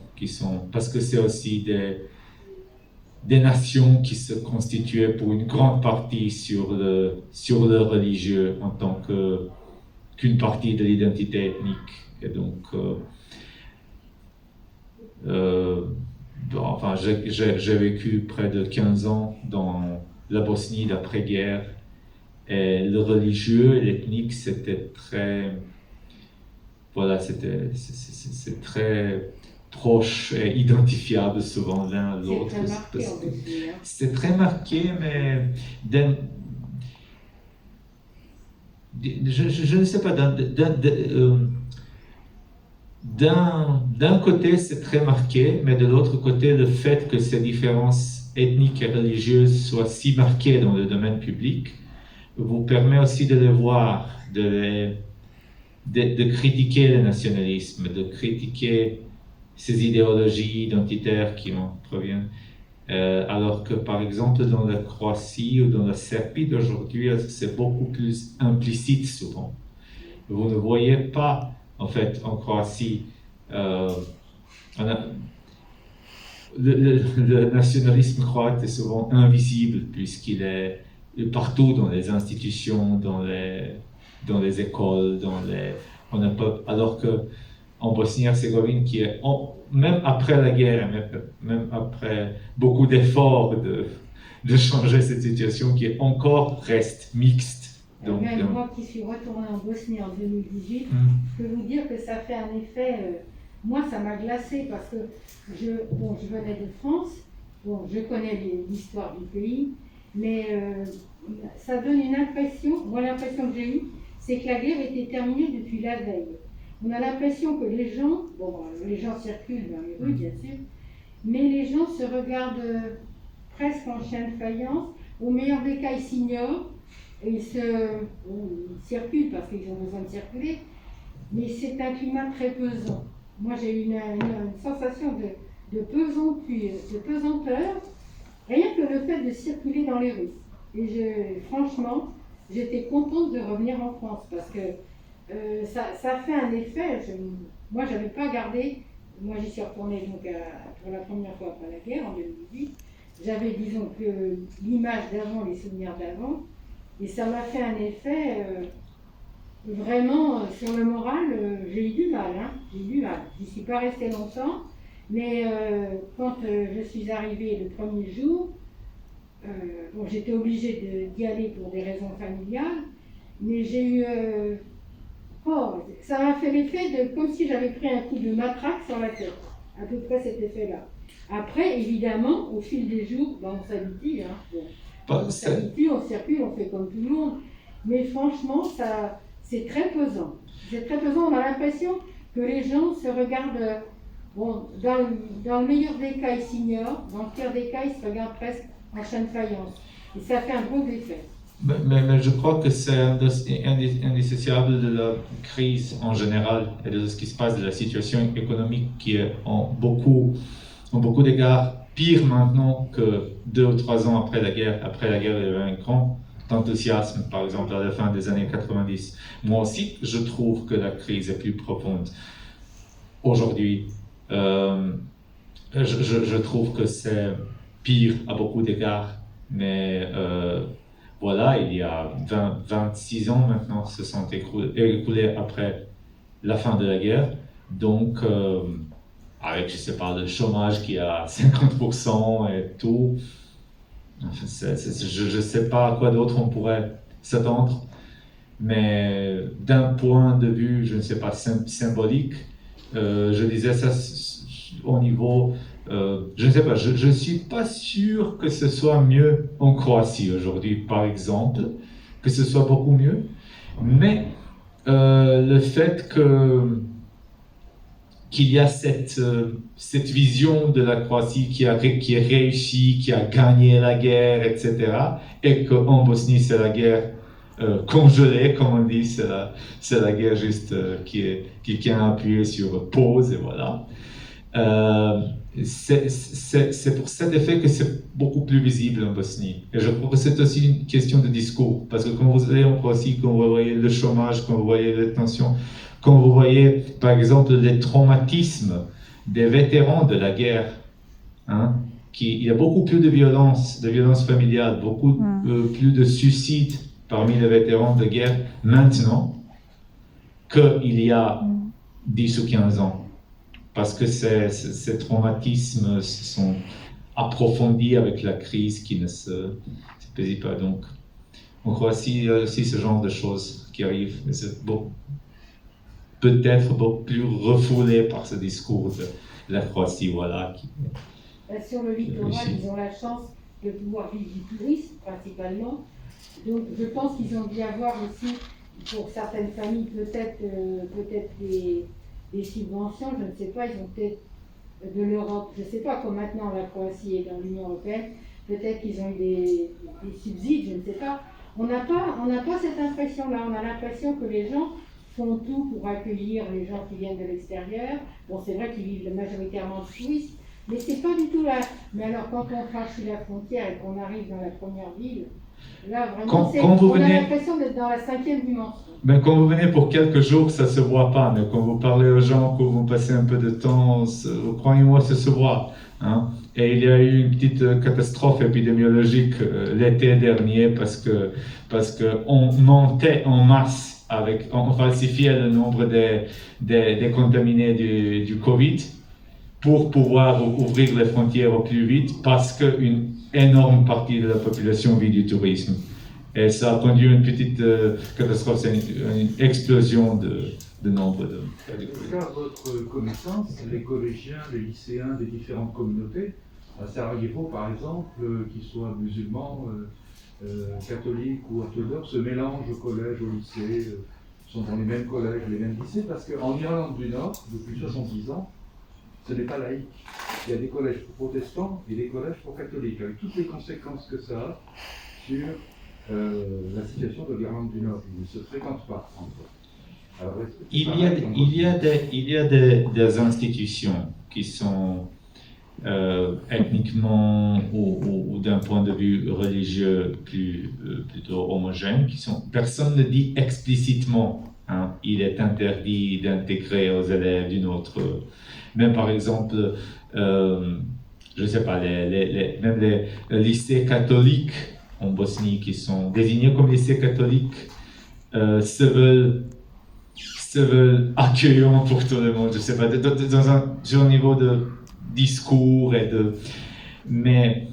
parce que c'est aussi des nations qui se constituaient pour une grande partie sur le religieux en tant qu'une partie de l'identité ethnique. Et donc, enfin, j'ai vécu près de 15 ans dans la Bosnie d'après-guerre, et le religieux et l'ethnique, c'était très... Voilà, c'est très proche et identifiable souvent l'un à l'autre. C'est très marqué en Bosnie. C'est très marqué, mais je ne sais pas, d'un côté c'est très marqué, mais de l'autre côté, le fait que ces différences ethniques et religieuses soient si marquées dans le domaine public vous permet aussi de les voir, de critiquer le nationalisme, de critiquer ces idéologies identitaires qui en proviennent. Alors que par exemple dans la Croatie ou dans la Serbie d'aujourd'hui, c'est beaucoup plus implicite souvent. Vous ne voyez pas, en fait, en Croatie, le nationalisme croate est souvent invisible puisqu'il est partout dans les institutions, dans les écoles, alors que en Bosnie-Herzégovine, qui est même après la guerre, même après beaucoup d'efforts de changer cette situation, qui reste mixte. Donc, même moi qui suis retournée en Bosnie en 2018, je peux vous dire que ça fait un effet. Moi, ça m'a glacé parce que je venais de France, je connais l'histoire du pays, mais ça donne une impression. Moi, l'impression que j'ai eue, c'est que la guerre était terminée depuis la veille. On a l'impression que les gens circulent dans les rues, bien sûr, mais les gens se regardent presque en chien de faïence. Au meilleur des cas, ils s'ignorent, et ils circulent parce qu'ils ont besoin de circuler, mais c'est un climat très pesant. Moi, j'ai eu une sensation de pesanteur, rien que le fait de circuler dans les rues. Et franchement, j'étais contente de revenir en France parce que ça fait un effet. Moi, je n'avais pas gardé. Moi, j'y suis retournée donc, pour la première fois après la guerre, en 2018. J'avais, disons, que l'image d'avant, les souvenirs d'avant. Et ça m'a fait un effet vraiment sur le moral. J'ai eu du mal. J'ai eu du mal. Je n'y suis pas restée longtemps. Mais quand je suis arrivée le premier jour, j'étais obligée d'y aller pour des raisons familiales. Mais j'ai eu... ça m'a fait l'effet comme si j'avais pris un coup de matraque sur la tête, à peu près cet effet-là. Après, évidemment, au fil des jours, on s'habitue. On s'habitue, on circule, on fait comme tout le monde. Mais franchement, c'est très pesant. C'est très pesant, on a l'impression que les gens se regardent, dans le meilleur des cas, ils s'ignorent, dans le pire des cas, ils se regardent presque en chien de faïence. Et ça fait un beau effet. Mais je crois que c'est indissociable de la crise en général et de ce qui se passe, de la situation économique qui est en beaucoup d'égards pire maintenant que 2 ou 3 ans après la guerre. Après la guerre, il y avait un grand enthousiasme, par exemple à la fin des années 90. Moi aussi, je trouve que la crise est plus profonde aujourd'hui. Je trouve que c'est pire à beaucoup d'égards, mais voilà, il y a 26 ans maintenant se sont écoulés après la fin de la guerre, donc avec, je sais pas, le chômage qui est à 50% et tout, je ne sais pas à quoi d'autre on pourrait s'attendre, mais d'un point de vue, je ne sais pas, symbolique, je disais ça au niveau... je ne sais pas, je ne suis pas sûr que ce soit mieux en Croatie aujourd'hui, par exemple, que ce soit beaucoup mieux, mais le fait qu'il y a cette vision de la Croatie qui est réussie, qui a gagné la guerre, etc., et qu'en Bosnie, c'est la guerre congelée, comme on dit, c'est la guerre juste qui a appuyé sur pause, et voilà. C'est pour cet effet que c'est beaucoup plus visible en Bosnie. Et je crois que c'est aussi une question de discours. Parce que quand vous allez en Croatie, quand vous voyez le chômage, quand vous voyez les tensions, quand vous voyez par exemple les traumatismes des vétérans de la guerre, hein, il y a beaucoup plus de violence familiale, beaucoup plus de suicides parmi les vétérans de guerre maintenant qu'il y a 10 ou 15 ans. Parce que ces traumatismes se sont approfondis avec la crise qui ne se paisait pas. Donc, en Croatie, il y a aussi ce genre de choses qui arrivent. Mais c'est peut-être beaucoup plus refoulé par ce discours de la Croatie, voilà. Sur le littoral, ils ont la chance de pouvoir vivre du tourisme, principalement. Donc, je pense qu'ils ont dû avoir aussi, pour certaines familles, peut-être des subventions, je ne sais pas, ils ont peut-être de l'Europe, je ne sais pas, comme maintenant la Croatie est dans l'Union européenne, peut-être qu'ils ont eu des subsides, je ne sais pas. On n'a pas cette impression-là, on a l'impression que les gens font tout pour accueillir les gens qui viennent de l'extérieur. Bon, c'est vrai qu'ils vivent majoritairement de tourisme, mais c'est pas du tout là. Mais alors, quand on franchit la frontière et qu'on arrive dans la première ville, là, vraiment, on a l'impression d'être dans la 5e dimension. Ben, quand vous venez pour quelques jours, ça ne se voit pas, mais quand vous parlez aux gens, quand vous passez un peu de temps, croyez-moi, ça se voit. Hein. Et il y a eu une petite catastrophe épidémiologique l'été dernier parce que on montait en masse, on falsifiait le nombre des contaminés du Covid pour pouvoir ouvrir les frontières au plus vite parce qu'une énorme partie de la population vit du tourisme. Et ça a conduit à une petite catastrophe, c'est une explosion de nombre de... Est-ce qu'à votre connaissance, les collégiens, les lycéens des différentes communautés, à Sarajevo par exemple, qu'ils soient musulmans, catholiques ou orthodoxes, se mélangent au collège, au lycée, sont dans les mêmes collèges, les mêmes lycées? Parce qu'en Irlande du Nord, depuis 70 ans, ce n'est pas laïque. Il y a des collèges pour protestants et des collèges pour catholiques, avec toutes les conséquences que ça a sur la situation de l'Irlande du Nord. Ils ne se fréquentent pas entre eux. Alors, il y a des institutions qui sont ethniquement ou d'un point de vue religieux plutôt homogènes, personne ne dit explicitement, hein, il est interdit d'intégrer aux élèves d'une autre... Même par exemple, je ne sais pas, même les lycées catholiques en Bosnie qui sont désignés comme lycées catholiques se veulent accueillants pour tout le monde. Je ne sais pas, sur un niveau de discours mais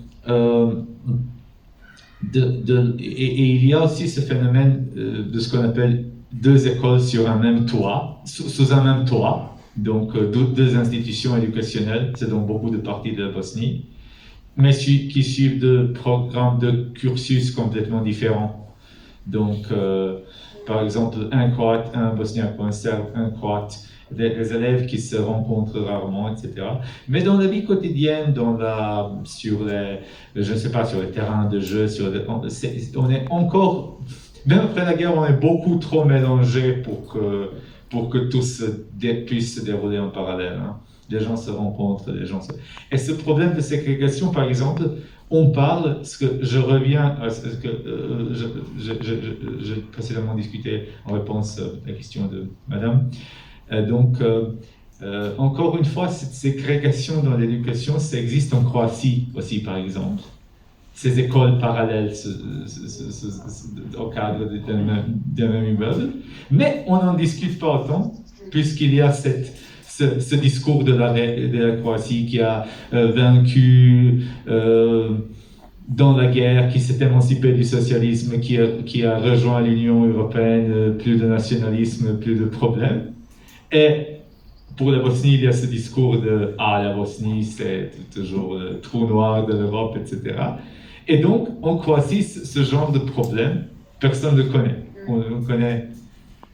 et il y a aussi ce phénomène de ce qu'on appelle 2 écoles sur un même toit, sous un même toit. Donc, 2 institutions éducationnelles, c'est dans beaucoup de parties de la Bosnie, mais qui suivent des programmes de cursus complètement différents. Donc, par exemple, un Croate, un Bosniaque, un Serbe, un Croate, des élèves qui se rencontrent rarement, etc. Mais dans la vie quotidienne, sur les terrains de jeu, on est encore, même après la guerre, on est beaucoup trop mélangés pour que tout puisse se dérouler en parallèle. Hein. Les gens se rencontrent, Et ce problème de ségrégation, par exemple, on parle, je reviens à ce que j'ai précédemment discuté en réponse à la question de Madame. Encore une fois, cette ségrégation dans l'éducation, ça existe en Croatie aussi, par exemple. Ces écoles parallèles au cadre d'un même immeuble, mais on n'en discute pas autant, puisqu'il y a ce discours de la Croatie qui a vaincu dans la guerre, qui s'est émancipé du socialisme, qui a rejoint l'Union européenne, plus de nationalisme, plus de problèmes. Et pour la Bosnie, il y a ce discours de « Ah, la Bosnie, c'est toujours le trou noir de l'Europe, etc. » Et donc, en Croatie, ce genre de problème, personne ne le connaît. On connaît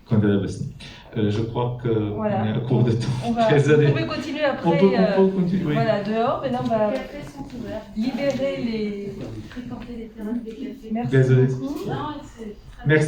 qu'en de la Bosnie. Je crois qu'on est à court de temps. Désolé. Vous pouvez continuer après. On peut continuer. Oui. Voilà, dehors. Maintenant, on va Les cafés sont ouverts. libérer les... Fréquenter les terrains des cafés. Merci Désolé. beaucoup. Non, c'est très Merci.